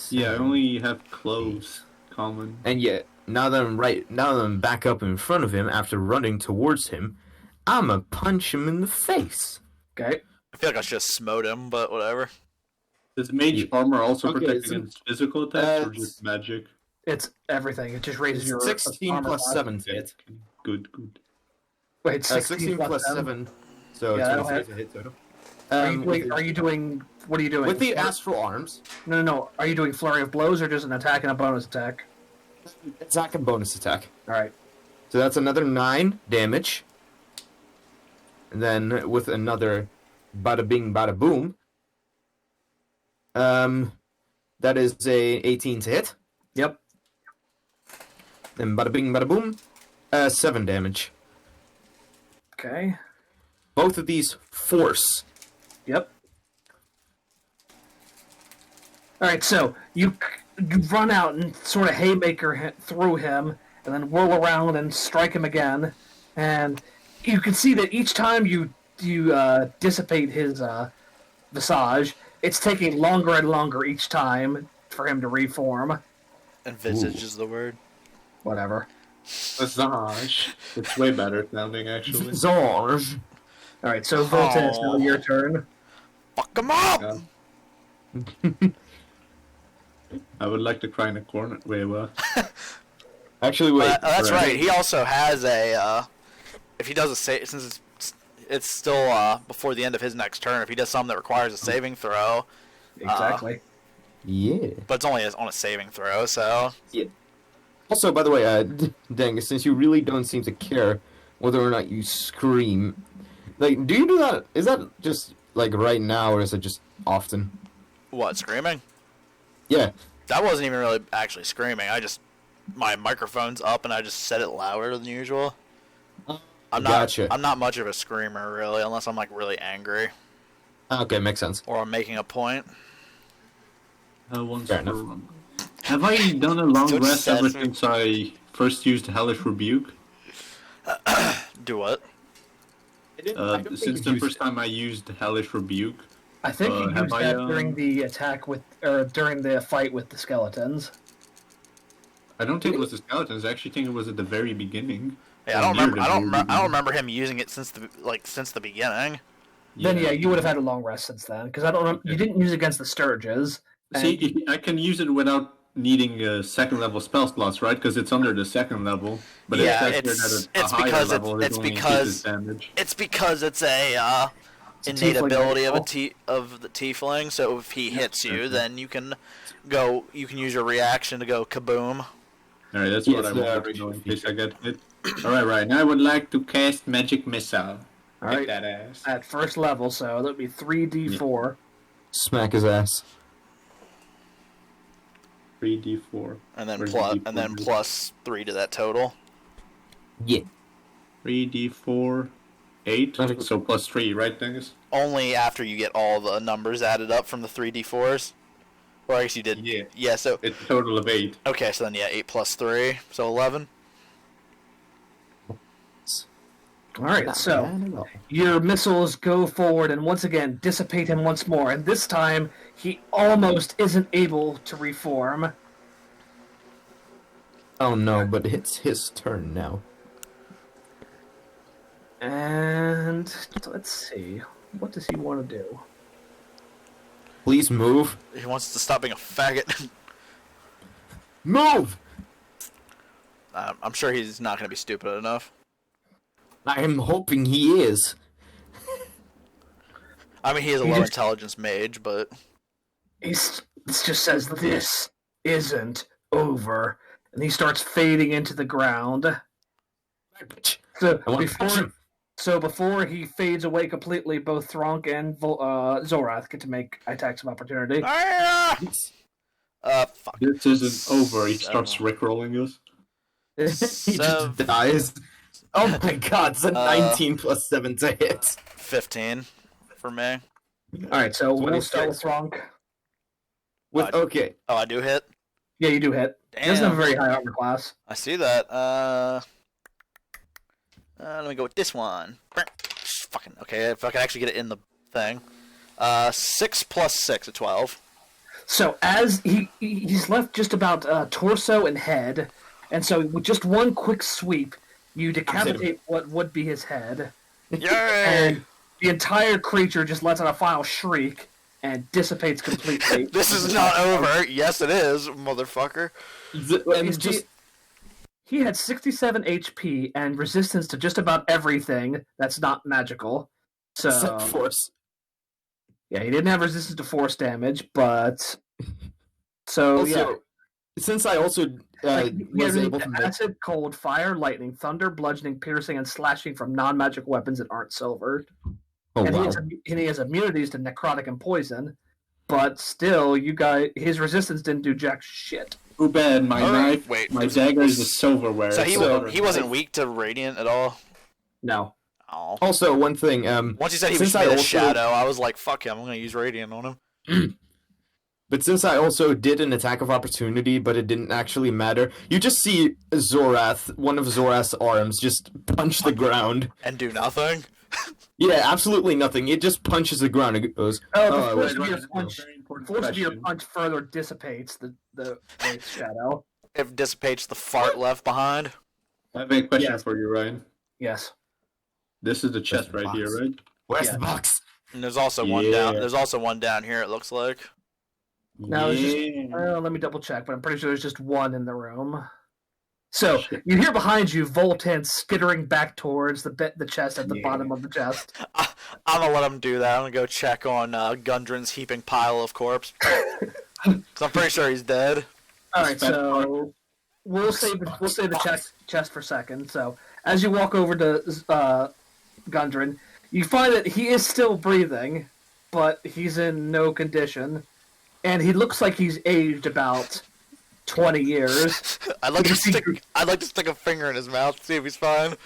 Yeah, I 7. only have clothes. Common. And yet, now that I'm back up in front of him after running towards him, I'ma punch him in the face. Okay. I feel like I should have smote him, but whatever. Does mage armor also Okay, protect so- against physical attacks or it's- just magic? It's everything. It just raises your 16 armor plus class. 7 to hit. Good. Wait, 16 plus 7. 7. So Yeah, that'll 23 to hit total. Are you doing? What are you doing? With the astral arms, No. Are you doing flurry of blows or just an attack and a bonus attack? attack and bonus attack. All right. So that's another 9 damage. And then with another bada bing bada boom. That is a 18 to hit. Yep. Then bada bing bada boom. 7 damage. Okay. Both of these force. Yep. All right. So you run out and sort of haymaker through him, and then whirl around and strike him again, and you can see that each time you dissipate his visage, it's taking longer and longer each time for him to reform. And visage is the word. Whatever. Visage. It's way better sounding, actually. Zorge. All right. So Vul Tinn, it's now your turn. Fuck him up! Yeah. I would like to cry in a corner. Wait, what? Actually, wait. That's right. He also has a. If he does a save, since it's still before the end of his next turn, if he does something that requires a saving throw, Exactly. Yeah. but it's only on a saving throw, so Also, by the way, Dangus, since you really don't seem to care whether or not you scream, like, do you do that? Is that just like right now, or is it just often? what, screaming? Yeah. That wasn't even really actually screaming. My microphone's up and I just said it louder than usual. Gotcha. I'm not much of a screamer really, unless I'm like really angry Okay, makes sense. or I'm making a point. Once Fair per enough. run. Have I done a long Don't rest say ever it. since I first used Hellish Rebuke? Do what? Since the first time I used Hellish Rebuke. I think you have used I, that during the attack with, or during the fight with the skeletons. I don't think it was the skeletons. I actually think it was at the very beginning. Yeah, I don't remember. I don't remember him using it since the beginning. Then yeah, you would have had a long rest since then, because I don't know. You didn't use it against the Sturges. See, I can use it without needing second level spell slots, right? Because it's under the second level. But Yeah, it says here that it's at a higher because level, it's only because- increases damage. It's because it's a innate tiefling ability of rifle. of the tiefling. So if he hits you, then you can use your reaction to go kaboom. Alright, that's Yeah, what I it's the wanted to average know in case I get hit. Alright, right. Now I would like to cast Magic Missile. All Hit right, that ass. at first level, so that would be 3d4. Smack his ass. 3d4. And then Where's plus the D4? plus 3 to that total. Yeah. 3d4. 8. So plus 3, right, Dangus? Only after you get all the numbers added up from the 3d4s. Or I guess you did. Yeah. Yeah. So It's a total of 8. okay. So then 8 plus 3, so 11. All right, so your missiles go forward and once again dissipate him once more, and this time he almost isn't able to reform. Oh no, but it's his turn now. And let's see, what does he want to do? Please move. He wants to stop being a faggot. Move! I'm sure he's not going to be stupid enough. I am hoping he is. I mean, he is a He low just- intelligence mage, but He just says, "This isn't over," and he starts fading into the ground. So I want to punch him. before he fades away completely, both Thron'k and Xorath get to make attacks of opportunity. fuck. This isn't over. He starts rickrolling us. He Seven. just dies. Oh my god, it's a 19 plus 7 to hit. 15 for me. All right, so we'll 26. start with Thron'k. Okay. Oh, I do hit. Yeah, you do hit. He doesn't have a Damn. very high armor class. I see that. Let me go with this one. Fucking okay. If I can actually get it in the thing. 6 plus 6 at 12. So as he's left just about torso and head, and so with just one quick sweep, you decapitate what would be his head, Yay! And the entire creature just lets out a final shriek and dissipates completely. This is not over. Yes, it is, motherfucker. And just He had 67 HP and resistance to just about everything that's not magical. So except force. yeah, he didn't have resistance to force damage, but so Also, yeah. since I also Like, was yeah, able to make acid, cold, fire, lightning, thunder, bludgeoning, piercing, and slashing from non-magical weapons that aren't silvered. oh and, wow, he has immunities to necrotic and poison, but still, his resistance didn't do jack shit. Too bad. My Alright, knife, wait. my dagger is a silverware. So he wasn't weak to radiant at all. No. Oh. also one thing. Once he said he was since I made a also- shadow, I was like, "Fuck him! I'm gonna use radiant on him." But since I also did an attack of opportunity, but it didn't actually matter, you just see Xorath, one of Xorath's arms, just punch the ground. And do nothing. Yeah, absolutely nothing. It just punches the ground and goes. Oh, the "Oh, force wait, of your wait, punch. Very important Force of your question. punch further dissipates the shadow. It dissipates the fart left behind. I have a question Yes. for you, Ryan. Yes. This is the chest the right here, box. right? Where's Yeah. the box?" And there's also one Yeah. down. There's also one down here. It looks like. No, it's just- Yeah. Let me double check, but I'm pretty sure there's just one in the room. So you hear behind you Vul Tinn skittering back towards the chest at the Yeah. bottom of the chest. I'm gonna let him do that. I'm gonna go check on Gundren's heaping pile of corpse. So I'm pretty sure he's dead. All right, so we'll save the chest for a second. So as you walk over to Gundren, you find that he is still breathing, but he's in no condition, and he looks like he's aged about 20 years. I'd like to stick a finger in his mouth, see if he's fine.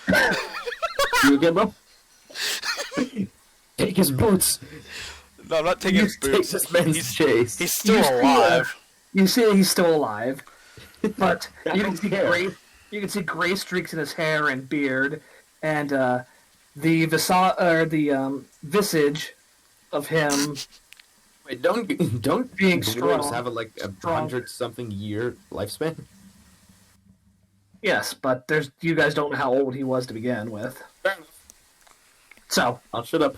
You okay, bro? Take his boots. No, I'm not taking his Take boots. this man's chase. He's still You see, alive. You see that he's still alive, but I you don't can see care. gray streaks in his hair and beard, and the visage of him. Wait, don't Being dwarves strong. have a 100-something year lifespan? Yes, but you guys don't know how old he was to begin with. So I'll shut up.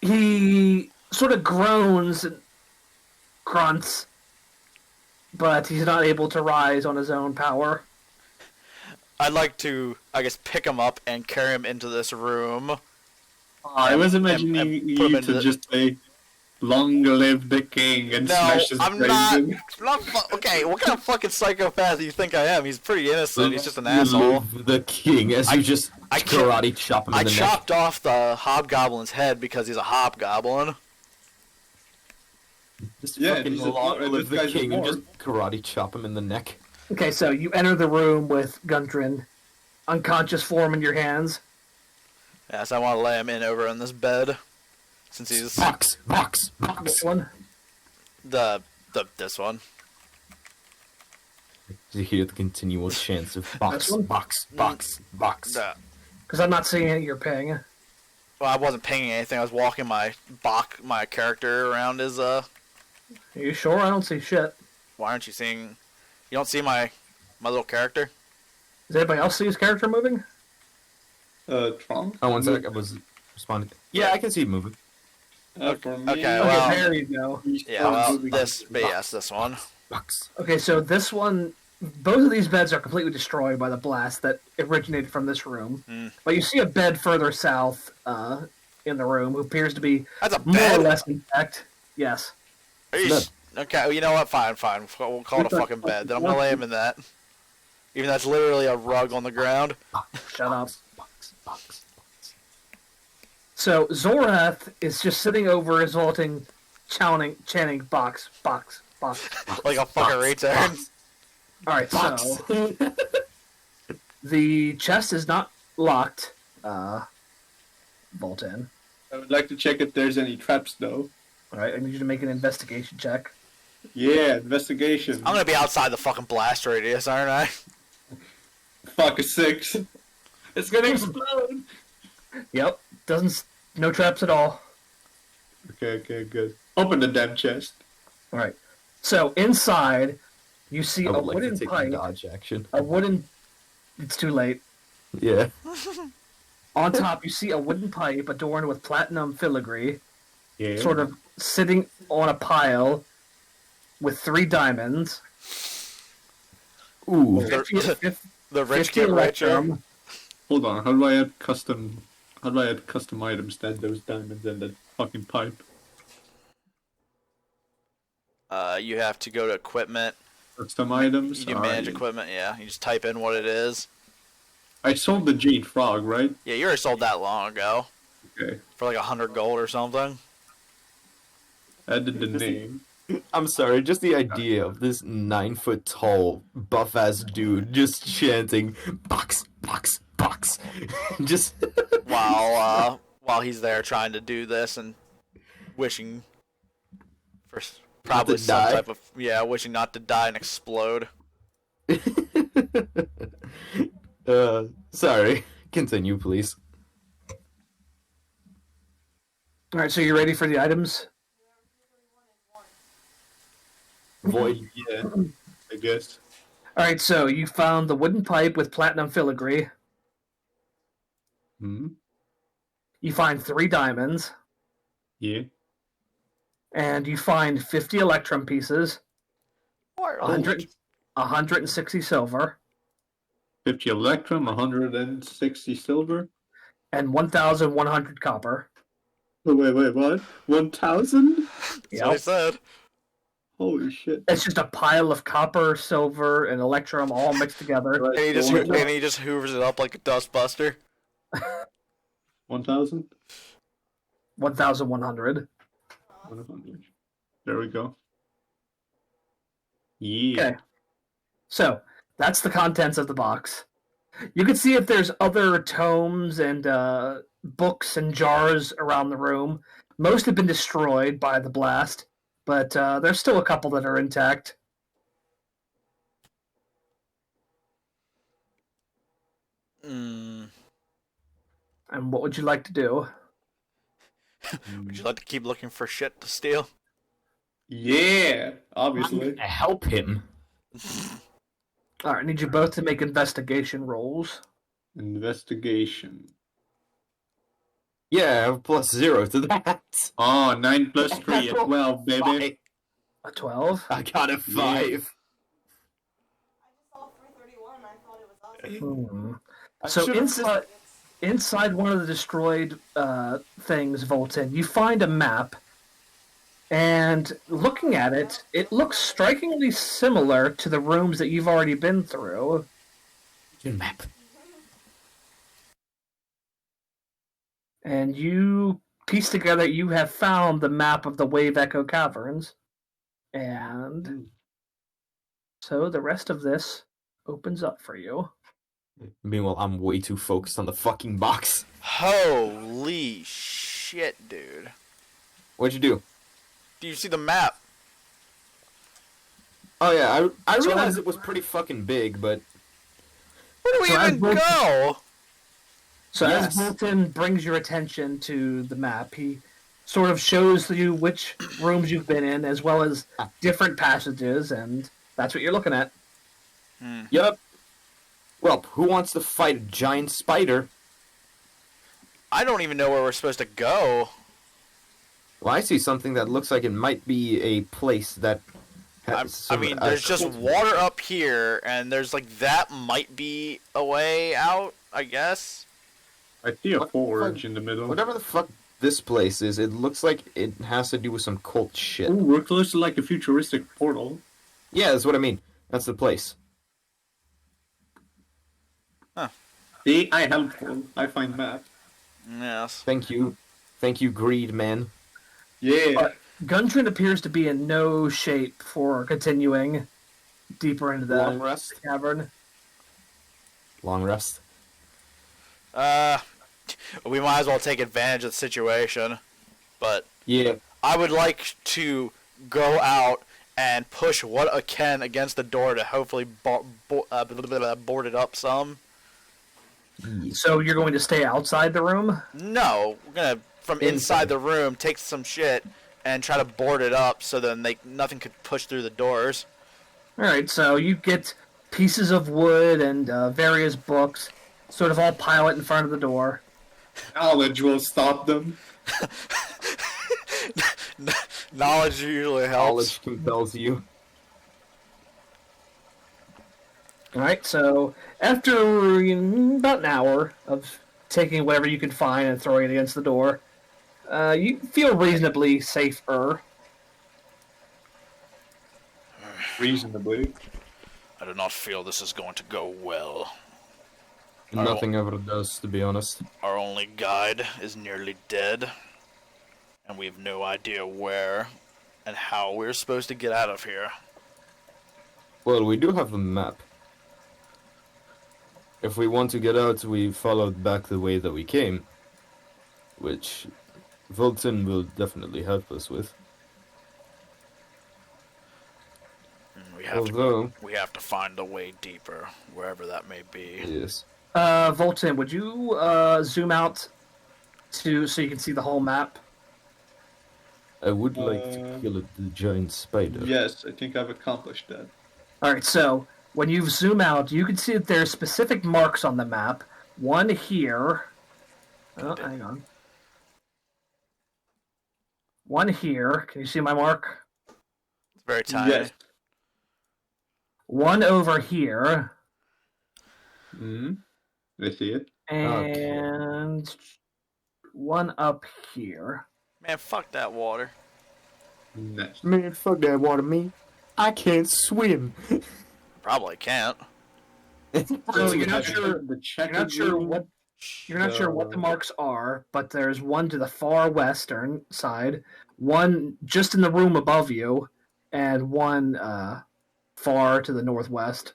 he sort of groans and grunts, but he's not able to rise on his own power. I'd like to, I guess, pick him up and carry him into this room. I was imagining and put him you into to the- just say, "Long live the king," and No, smash his I'm brains not. in. Okay, what kind of fucking psychopath do you think I am? He's pretty innocent. He's just an asshole. Live the king as you just I can't- karate chop him in I the neck. chopped off the hobgoblin's head because he's a hobgoblin. Just Yeah, fucking this is- long this live the guy's king and more. just karate chop him in the neck. Okay, so you enter the room with Gundren, unconscious form in your hands. Yes, I want to lay him over in this bed, since he's Box. Which one? this one. You hear the continual chants of box, This one? box. The- Because I'm not seeing it. You're paying. Well, I wasn't pinging anything. I was walking my character around his. Are you sure? I don't see shit. Why aren't you seeing? You don't see my little character? Does anybody else see his character moving? Thron'k? Oh, one sec. I was responding. Yeah, I can see it moving. For me, Okay, Okay, well- there you go. Yeah, well, this, but yes, this one. Box. Okay, so this one, both of these beds are completely destroyed by the blast that originated from this room. Mm. But you see a bed further south in the room who appears to be That's a more or bed. less intact. Yes. Are you Bed. okay, well, you know what? Fine. We'll call it a fucking bed. Then I'm gonna lay him in that. Even though that's literally a rug on the ground. Shut up. Box. So Xorath is just sitting over his vaulting, chanting box. Like a fucking retard. All right, so the chest is not locked. Vul Tinn. I would like to check if there's any traps, though. All right, I need you to make an investigation check. Yeah, investigation. I'm gonna be outside the fucking blast radius, aren't I? Fuck a 6. It's gonna explode. Yep, no traps at all. Okay, good. Open the damn chest. All right, so inside you see I a would like to wooden take pipe. the dodge action. A wooden. It's too late. Yeah. On top, you see a wooden pipe adorned with platinum filigree, Yeah. sort of sitting on a pile with 3 diamonds. Ooh. The rich 50 get richer. electrum, Hold on. How do I add custom? How do I add custom items that those diamonds and that fucking pipe? You have to go to equipment. Custom items. You do manage Alright. equipment, yeah. You just type in what it is. I sold the Jade Frog, right? Yeah, you already sold that long ago. Okay. For like 100 gold or something. Added the name. I'm sorry, just the idea of this 9-foot tall, buff ass dude just chanting box, box, box. Just While he's there trying to do this and wishing for probably to some die. type of wishing not to die and explode. Sorry. Continue, please. Alright, so you ready for the items? Void. Yeah. I guess. Alright, so you found the wooden pipe with platinum filigree. Hmm. You find 3 diamonds. Yeah. And you find 50 electrum pieces, Or 160 silver, 50 electrum, 160 silver. and 1,100 copper. Oh, wait, what? 1,000? That's what I said. Holy shit. It's just a pile of copper, silver, and electrum all mixed together. Right, And he so just hoovers it up like a dustbuster. 1,000? 1,100. 100. There we go. Yeah. Okay. So, that's the contents of the box. You can see if there's other tomes and books and jars around the room. Most have been destroyed by the blast, but there's still a couple that are intact. Mm. And what would you like to do? Would you like to keep looking for shit to steal? Yeah, I'm obviously. gonna help him. All right, I need you both to make investigation rolls. Investigation. Yeah, I have +0 to that. Oh, 9 plus 3 at 12, baby. A 12. I got a 5. I just saw 331 and I thought it was us. Hmm. I So should've- inside one of the destroyed things, Vul Tinn, you find a map, and looking at it, it looks strikingly similar to the rooms that you've already been through. Map. And you piece together you have found the map of the Wave Echo Caverns, and so the rest of this opens up for you. Meanwhile, I'm way too focused on the fucking box. Holy shit, dude. What'd you do? Do you see the map? Oh yeah, I So realized as- it was pretty fucking big, but Where do we So as even Vul- go? So Yes. as Vul Tinn brings your attention to the map, he sort of shows you which rooms you've been in, as well as different passages, and that's what you're looking at. yep. Well, who wants to fight a giant spider? I don't even know where we're supposed to go. Well, I see something that looks like it might be a place that has I mean, there's just water up here, and there's like that might be a way out, I guess. I see a What- forge in the middle. whatever the fuck this place is. It looks like it has to do with some cult shit. Ooh, we're close to like a futuristic portal. Yeah, that's what I mean. That's the place. See, I helpful. I find map. Yes. Thank you, greed man. Yeah. Gundren appears to be in no shape for continuing deeper into Long the rest. cavern. Long rest. We might as well take advantage of the situation, but Yeah. I would like to go out and push what I can against the door to hopefully board it up some. So you're going to stay outside the room? No, we're gonna from inside the room take some shit and try to board it up so then nothing could push through the doors. Alright, so you get pieces of wood and various books, sort of all pile it in front of the door. Knowledge will stop them. Knowledge usually helps. Knowledge compels you. Alright, so after about an hour of taking whatever you can find and throwing it against the door, you feel reasonably safer. Reasonably. I do not feel this is going to go well. Nothing ever does, to be honest. Our only guide is nearly dead, and we have no idea where and how we're supposed to get out of here. Well, we do have a map. If we want to get out, we followed back the way that we came, which Vul Tinn will definitely help us with. We have Although, we have to find a way deeper, wherever that may be. yes. Vul Tinn, would you zoom out so you can see the whole map? I would like to kill the giant spider. Yes, I think I've accomplished that. Alright, so when you zoom out, you can see that there are specific marks on the map. One here. Oh, hang on. One here. Can you see my mark? It's very tiny. Yes. One over here. Hmm. I see it. And one up here. Man, fuck that water. Nice. Man, fuck that water, me. I can't swim. Probably can't. So you're not sure. The You're not sure what. You're not sure what the marks are, but there's one to the far western side, one just in the room above you, and one far to the northwest.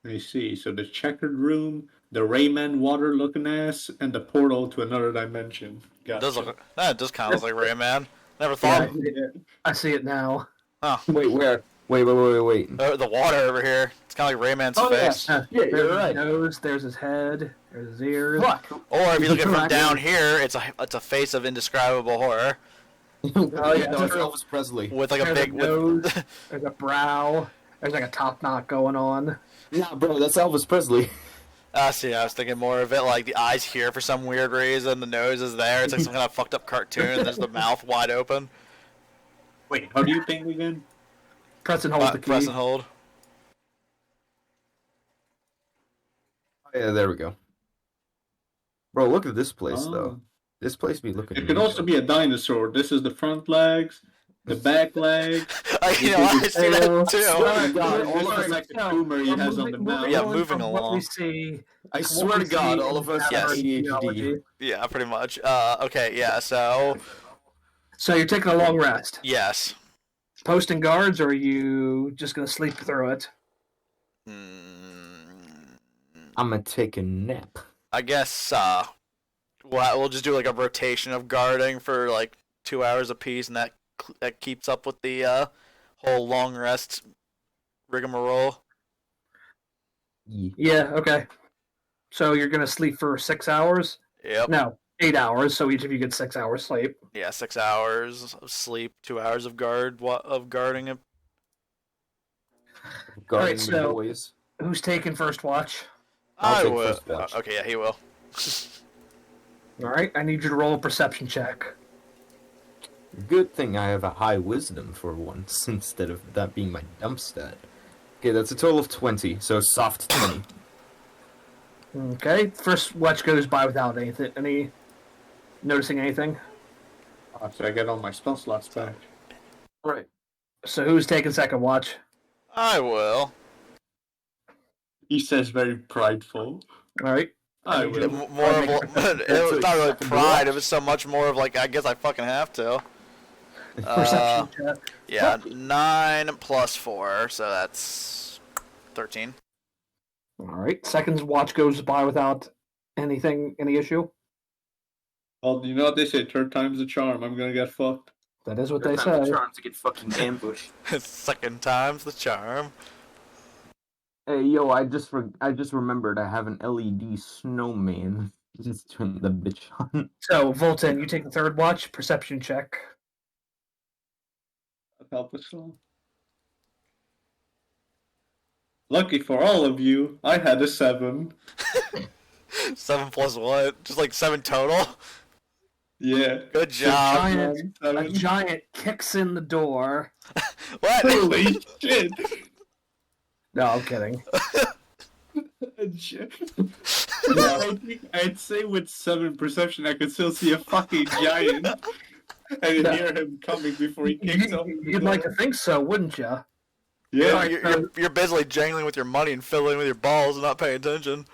I see. So the checkered room, the Rayman water-looking ass, and the portal to another dimension. It does Gotcha. look. It does kind of look like Rayman. Never Yeah, thought. I see it now. Wait, where? Wait. The water over here. It's kind of like Rayman's face. Yeah, There's you're right. his nose. There's his head. There's his ears. Fuck. Or if you look at it from Correct. down here, it's a face of indescribable horror Oh yeah, no, it's true. Elvis Presley. with like a There's big. a nose. There's a brow. There's like a top knot going on. Nah, bro, that's Elvis Presley. See, I was thinking more of it like the eyes here for some weird reason, the nose is there. It's like some kind of fucked up cartoon. And there's the mouth wide open. Wait, how do you think again? Press and hold the key. Press and hold. Yeah, there we go. Bro, look at this place, Oh. though. This place be looking. It could also be a dinosaur. This is the front legs, the back legs. I see that too. Oh, God, This all of is us- like the tumor he has on the mouth. Yeah, moving from What along. we see, I what swear we to God, see all of us in have Yes. ADHD. geology. Yeah, pretty much. Okay, yeah. So So you're taking a long rest. yes. Posting guards, or are you just gonna sleep through it? Mm, I'm gonna take a nap. I guess we'll just do like a rotation of guarding for like 2 hours apiece, and that keeps up with the whole long rest rigmarole. Yeah. Okay. So you're gonna sleep for 6 hours? Yep. No, 8 hours. So each of you get 6 hours sleep. Yeah, 6 hours of sleep, 2 hours of guarding. Guarding Alright, the so- boys. Who's taking first watch? I'll I take will. first watch. Okay, yeah, he will. All right. I need you to roll a perception check. Good thing I have a high wisdom for once, instead of that being my dump stat. Okay, that's a total of 20, so soft 20. Okay. First watch goes by without any noticing anything. So I get all my spell slots back. Right. So who's taking second watch? I will. He says very prideful. All right. I More will. of it was not really pride. It was so much more of like I guess I fucking have to. Perception check. Yeah, 9 plus 4, so that's 13. All right. Second watch goes by without any issue. Well, you know what they say, third time's a charm. I'm gonna get fucked. That is what they Sometimes say. the charm to get fucking ambushed. Second time's the charm. Hey, yo, I just remembered I have an LED snowman. Just turn the bitch on. So Vul Tinn, you take the third watch. Perception check. Help us all. Lucky for all of you, I had a 7. 7 plus what? Just like 7 total? Yeah. Good job. A giant kicks in the door. What? Holy shit! No, I'm kidding. I'd say with 7 perception, I could still see a fucking giant. And hear him coming before he kicks open the You'd door. like to think so, wouldn't you? Yeah, You're busily jangling with your money and fiddling with your balls and not paying attention.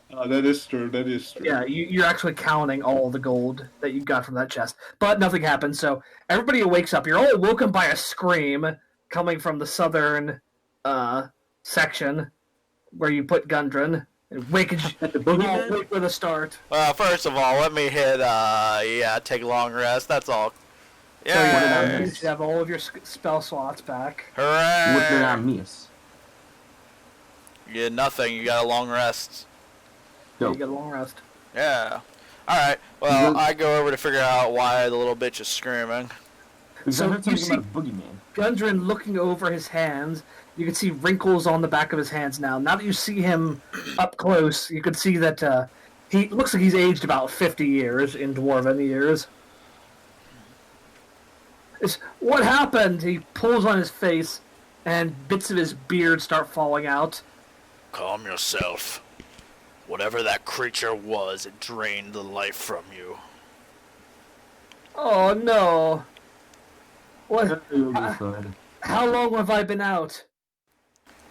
that is true. That is true. Yeah, you're actually counting all the gold that you got from that chest. But nothing happens, so everybody wakes up. You're all woken by a scream coming from the southern section where you put Gundren. Wake with a start. Well, first of all, let me hit, take a long rest, that's all. So Yeah. you should have all of your spell slots back. What did I Hooray! miss? You did nothing, you got a long rest. You Go. get a long rest. Yeah. Alright, well, Mhm. I go over to figure out why the little bitch is screaming. Because So I heard you something about a boogeyman. Gundren looking over his hands, you can see wrinkles on the back of his hands now. Now that you see him up close, you can see that he looks like he's aged about 50 years in dwarven years. What happened? He pulls on his face, and bits of his beard start falling out. Calm yourself. Whatever that creature was, it drained the life from you. Oh no! What? You'll be fine. How long have I been out?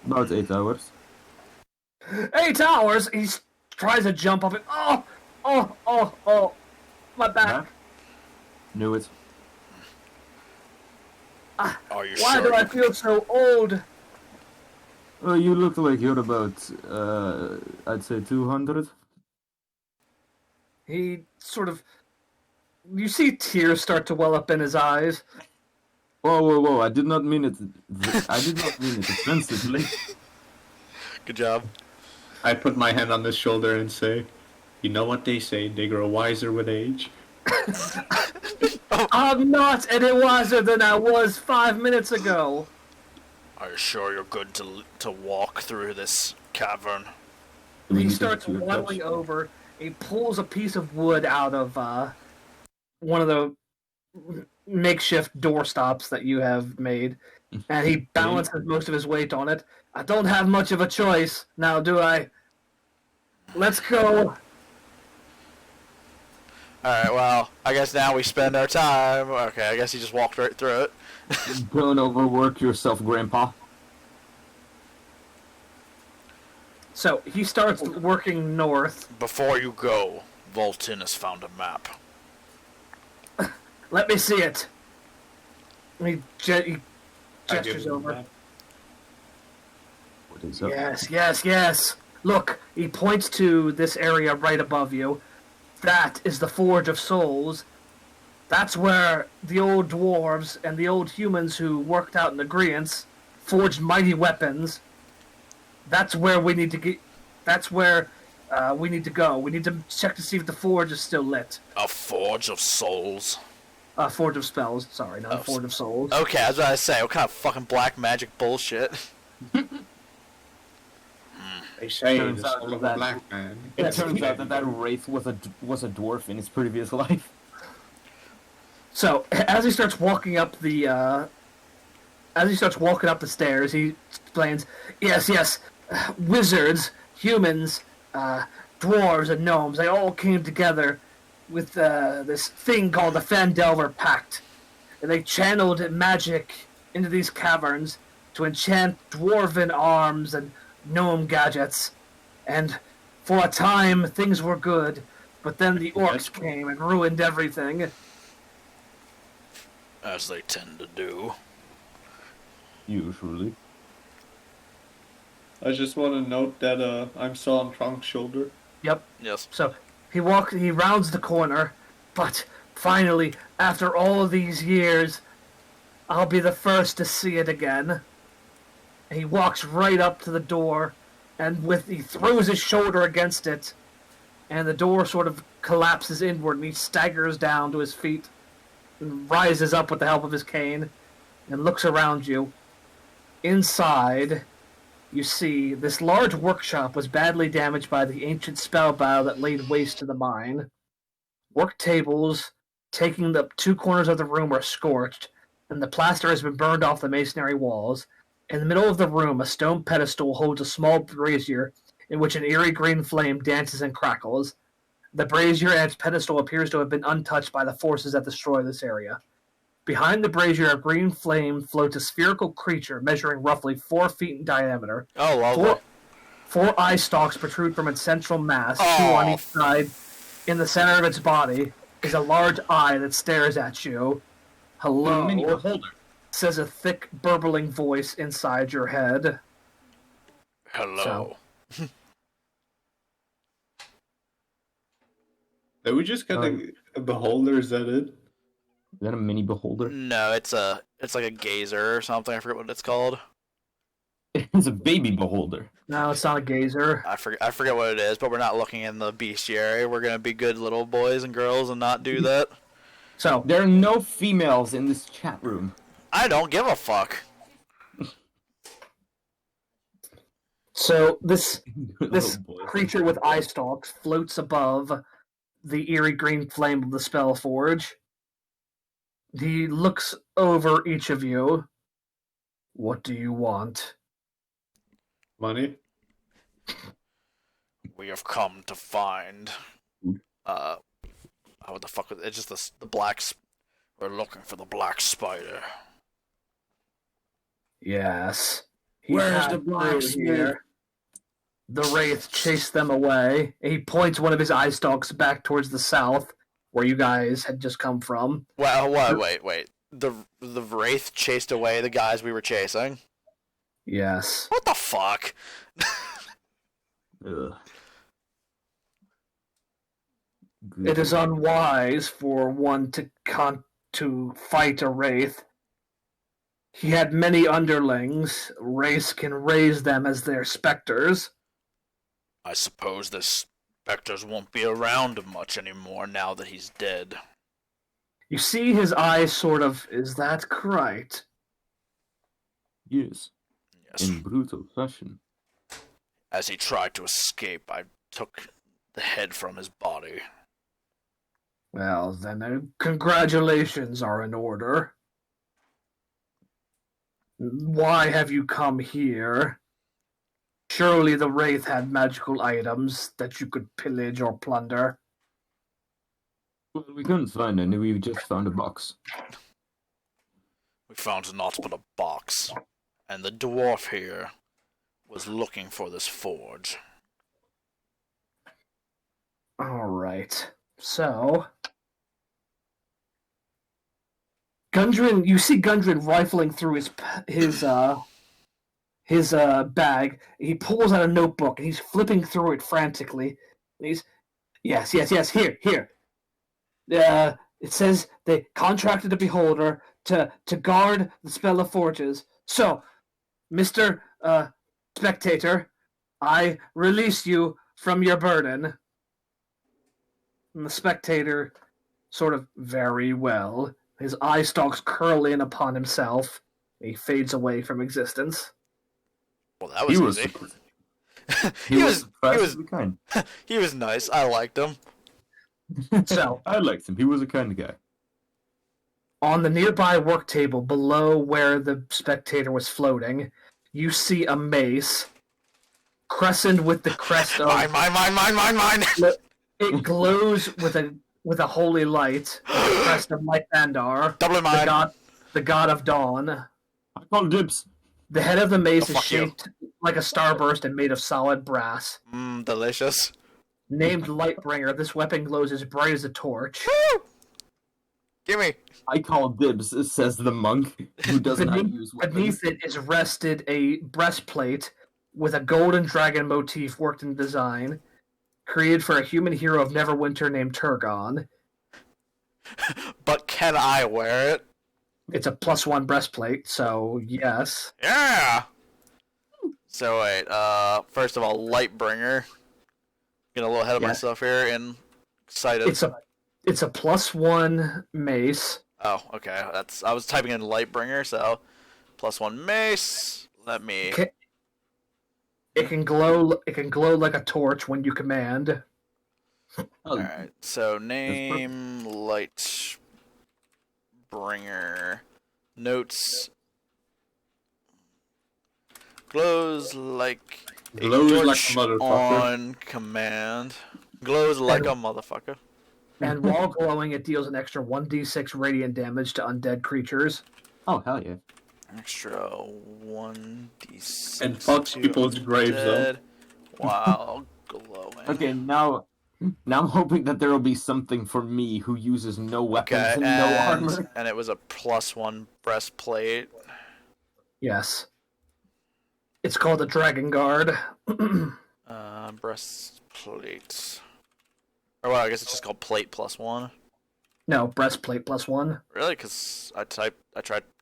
About 8 hours. 8 hours. He tries to jump up. And, oh! My back. Huh? Knew it. Are you Why sure? do I feel so old? Well, you look like you're about, I'd say 200. He sort of. You see tears start to well up in his eyes. Whoa, I did not mean it. I did not mean it offensively. Good job. I put my hand on his shoulder and say, "You know what they say? They grow wiser with age." I'm not any wiser than I was 5 minutes ago. Are you sure you're good to walk through this cavern? Do we He need to starts get you a waddling touch? over. He pulls a piece of wood out of one of the makeshift door stops that you have made, and he balances most of his weight on it. I don't have much of a choice now, do I? Let's go. Alright, well, I guess now we spend our time. Okay, I guess he just walked right through it. Don't overwork yourself, Grandpa. So he starts working north. Before you go, Vul Tinn has found a map. Let me see it. He I give gestures him over. that. What is up? Yes. Look, he points to this area right above you. That is the Forge of Souls. That's where the old dwarves and the old humans who worked out in agreeance forged mighty weapons. That's where we need to get. That's where we need to go. We need to check to see if the forge is still lit. A Forge of Souls? Forge of Spells. Sorry, not a Forge of Souls. Okay, I was about to say, what kind of fucking black magic bullshit? They say Turns the out soul of a that- black man. It turns out that wraith was a dwarf in his previous life. So as he starts walking up the stairs, he explains, "Yes, wizards, humans, dwarves, and gnomes. They all came together with this thing called the Phandelver Pact, and they channeled magic into these caverns to enchant dwarven arms and gnome gadgets. And for a time, things were good, but then the orcs came and ruined everything." As they tend to do. Usually. I just want to note that I'm still on Thron'k's shoulder. Yep. Yes. So he rounds the corner, but finally, after all these years, I'll be the first to see it again. And he walks right up to the door, and he throws his shoulder against it, and the door sort of collapses inward, and he staggers down to his feet, and rises up with the help of his cane, and looks around you. Inside you see this large workshop was badly damaged by the ancient spell battle that laid waste to the mine. Work tables taking the 2 corners of the room are scorched, and the plaster has been burned off the masonry walls. In the middle of the room, a stone pedestal holds a small brazier in which an eerie green flame dances and crackles. The brazier and its pedestal appears to have been untouched by the forces that destroy this area. Behind the brazier of green flame floats a spherical creature measuring roughly 4 feet in diameter. Oh, lovely. Four eye stalks protrude from its central mass, 2 Oh. on each side. In the center of its body is a large eye that stares at you. Hello, Mini beholder. says a thick, burbling voice inside your head. Hello. Did we just got a beholder? Is that it? Is that a mini beholder? No, it's like a gazer or something. I forget what it's called. It's a baby beholder. No, it's not a gazer. I forget what it is, but we're not looking in the bestiary. We're gonna be good little boys and girls and not do that. So, There are no females in this chat room. I don't give a fuck. so this Oh, boy. creature with eye stalks floats above the eerie green flame of the spell forge. He looks over each of you. What do you want? Money? We have come to find. What the fuck? It's just the black. We're looking for the black spider. Yes. Where's had the blacksmith? through here. The wraith chased them away. He points one of his eye stalks back towards the south, where you guys had just come from. Well, wait. The wraith chased away the guys we were chasing. Yes. What the fuck? Ugh. It is unwise for one to fight a wraith. He had many underlings. Wraiths can raise them as their specters. I suppose the specters won't be around much anymore now that he's dead. You see his eyes sort of, is that correct? Yes, Yes. in brutal fashion. As he tried to escape, I took the head from his body. Well, then congratulations are in order. Why have you come here? Surely the Wraith had magical items that you could pillage or plunder. Well, we couldn't find any. We just found a box. We found naught but a box, and the dwarf here was looking for this forge. Alright, so... Gundren, you see Gundren rifling through his bag. He pulls out a notebook and he's flipping through it frantically. And he's, yes, here. It says they contracted a beholder to guard the spell of forges. So, Mr. Spectator, I release you from your burden. And the spectator sort of, very well. His eye stalks curl in upon himself. He fades away from existence. Well, that was easy. He was he kind. He was nice. I liked him. So, I liked him. He was a kind of guy. on the nearby work table below where the spectator was floating, you see a mace crescent with the crest of... Mine! It glows with a holy light, the crest of Light Bandar, Double mine. the god of dawn. I call dibs. The head of the mace is fuck you. shaped like a starburst and made of solid brass. Delicious. Named Lightbringer, this weapon glows as bright as a torch. Gimme. I call dibs, says the monk, who doesn't have to use weapons. Beneath it is rested a breastplate with a golden dragon motif worked in design, created for a human hero of Neverwinter named Turgon. But can I wear it? It's a +1 breastplate, so yes. Yeah! So wait, first of all, Lightbringer. Get a little ahead of Yeah. myself here and excited. It's a +1 mace. Oh, okay. I was typing in Lightbringer, so +1 mace. Let me Okay. It can glow. It can glow like a torch when you command. Alright, so name light bringer. Notes. Glows like a torch on command. Glows like a motherfucker. And while glowing, it deals an extra 1d6 radiant damage to undead creatures. Oh, hell yeah. Extra 1d6. And fucks people's graves up. While glowing. Okay, now I'm hoping that there will be something for me who uses no weapons and no armor. And it was a +1 breastplate. Yes. It's called a Dragon Guard. Breastplate. Or well, I guess it's just called plate +1. No, breastplate +1. Really? Because I tried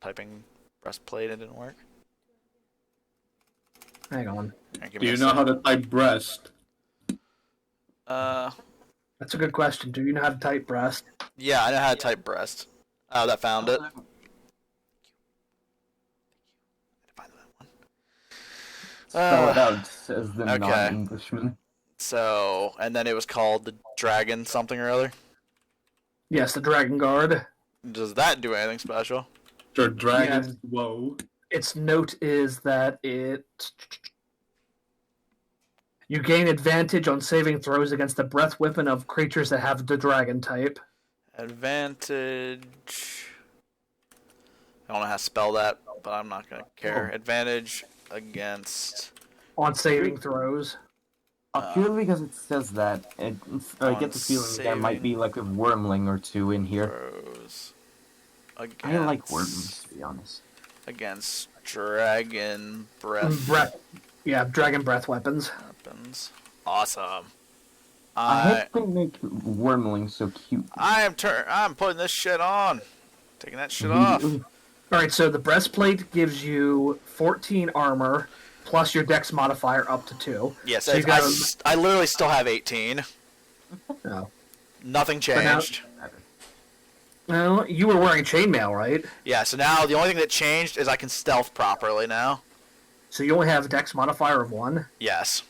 typing breastplate and it didn't work. Hang on. Do you know how to type breast? That's a good question. Do you know how to type breast? Yeah, I know how to type breast. Oh, that found it. Spell it out, says the non-Englishman. So, and then it was called the Dragon something or other. Yes, the Dragon Guard. Does that do anything special? Your dragon. Yes. Whoa. Its note is that it... You gain advantage on saving throws against the breath weapon of creatures that have the dragon type. Advantage... I don't know how to spell that, but I'm not going to care. Advantage against... On saving throws. Purely because it says that, I get the feeling there might be like a wormling or two in here. Throws against, I like worms, to be honest. Against dragon breath Yeah, dragon breath weapons. Awesome. I hope they make wormlings so cute. I'm putting this shit on. Taking that shit off. Alright, so the breastplate gives you 14 armor, plus your dex modifier up to 2. Yes, so I literally still have 18. No. Nothing changed. Well, you were wearing chainmail, right? Yeah, so now the only thing that changed is I can stealth properly now. So you only have a dex modifier of 1? Yes.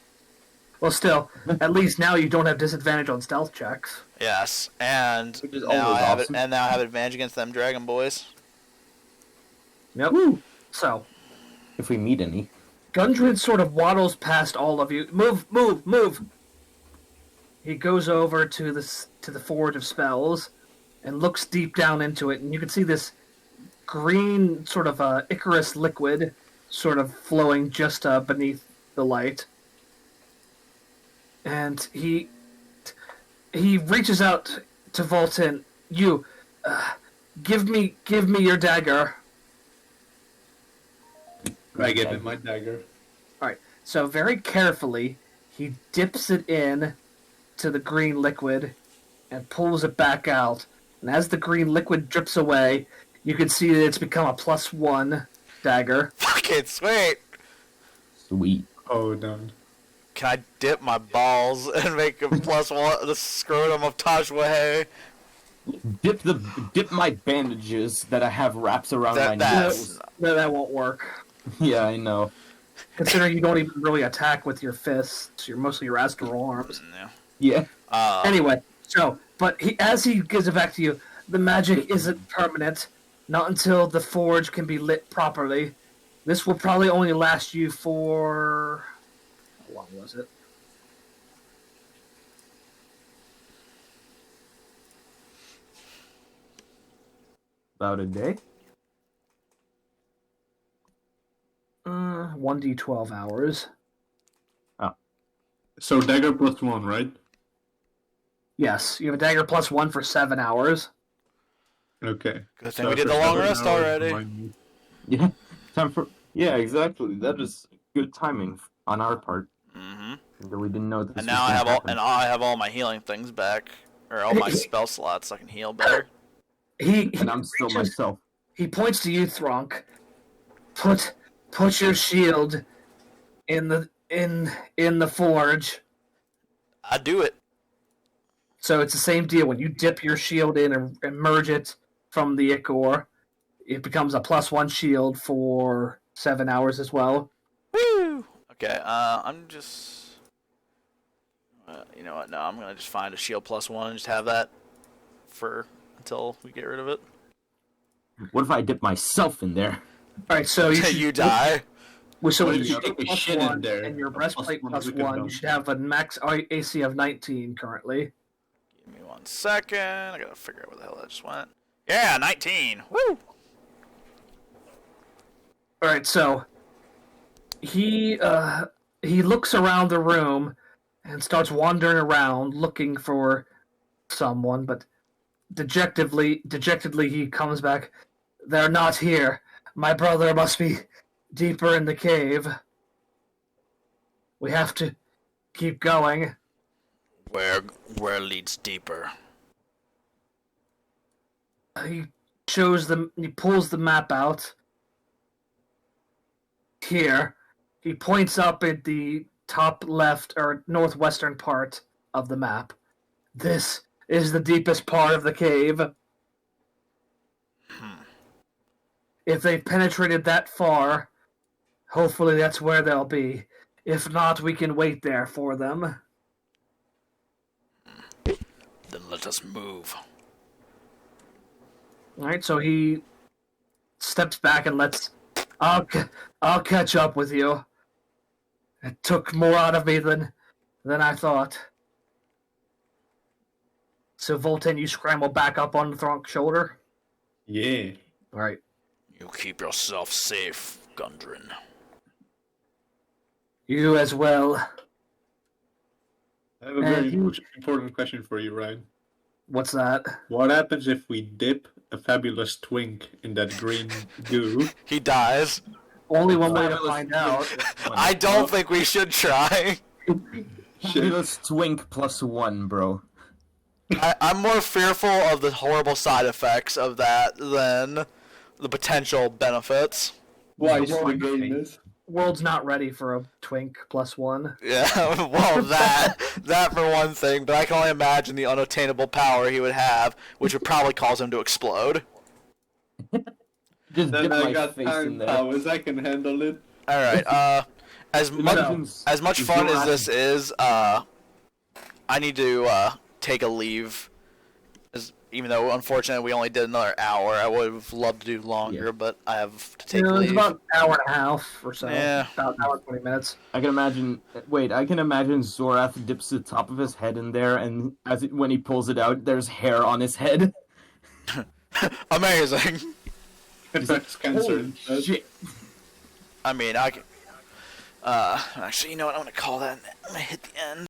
Well, still, at least now you don't have disadvantage on stealth checks. Yes, and Which is now always I have awesome. and now I have advantage against them dragon boys. Yep. So, If we meet any. Gundren sort of waddles past all of you. Move! He goes over to the Forge of Spells and looks deep down into it, and you can see this green sort of Icarus liquid sort of flowing just beneath the light. And he reaches out to Vul Tinn. You, give me your dagger. I give him my dagger. Alright, so very carefully, he dips it in to the green liquid and pulls it back out. And as the green liquid drips away, you can see that it's become a +1 dagger. Fucking sweet! Sweet. Oh, no. Can I dip my balls and make a +1 the scrotum of Tajwahe? Dip my bandages that I have wraps around my nose. No, that won't work. Yeah, I know. Considering you don't even really attack with your fists, you're mostly your astral arms. Yeah. Anyway, but as he gives it back to you, the magic isn't permanent. Not until the forge can be lit properly. This will probably only last you for... How long was it? About a day? 1d12 hours. So dagger +1, right? Yes, you have a dagger +1 for 7 hours. Okay. Good thing we did the long rest already. Yeah. Time for... Yeah, exactly. That is good timing on our part. Mm-hmm. We didn't know this And was now gonna I happen. have all my healing things back, or all my spell slots, so I can heal better. And I'm still myself. He points to you, Thron'k. Put your shield in the forge. I do it. So it's the same deal. When you dip your shield in and emerge it from the ichor, it becomes a +1 shield for 7 hours as well. Woo! Okay, I'm just... you know what, no, I'm gonna just find a shield +1 and just have that for until we get rid of it. What if I dip myself in there? Alright, so You die. So What with if your you shield take a shit in +1 there? and your A breastplate +1 we can +1, you dump. should have a max AC of 19 currently. Give me 1 second. I gotta figure out where the hell that just went. Yeah, 19. Woo! Alright, so he looks around the room and starts wandering around looking for someone, but dejectedly he comes back. They're not here. My brother must be deeper in the cave. We have to keep going. Where leads deeper? He pulls the map out. Here, he points up at the top left or northwestern part of the map. This is the deepest part of the cave. If they've penetrated that far, hopefully that's where they'll be. If not, we can wait there for them. Then let us move. Alright, so he steps back and lets... I'll catch up with you. It took more out of me than I thought. So Vul Tinn, you scramble back up on Thron'k's shoulder. Yeah. Alright. You keep yourself safe, Gundren. You as well. I have a very important question for you, Ryan. What's that? What happens if we dip a fabulous twink in that green goo? He dies. Only one way to find out. I don't think we should try. Let's twink +1, bro. I'm more fearful of the horrible side effects of that than the potential benefits. Why should we gain this? World's not ready for a twink +1. Yeah, well, that for one thing, but I can only imagine the unattainable power he would have, which would probably cause him to explode. Just Then dip I my got face in time there. powers, I can handle it. Alright, as much fun as Xorath- this is, I need to, take a leave. Even though, unfortunately, we only did another hour. I would have loved to do longer, Yeah. but I have to take It's leave. about an hour and a half or so. Yeah. About an hour and 20 minutes. I can imagine. Wait, I can imagine Xorath dips the top of his head in there, and when he pulls it out, there's hair on his head. Amazing. That's cancer. Holy shit! I mean, I can... actually, you know what? I'm gonna call that... I'm gonna hit the end.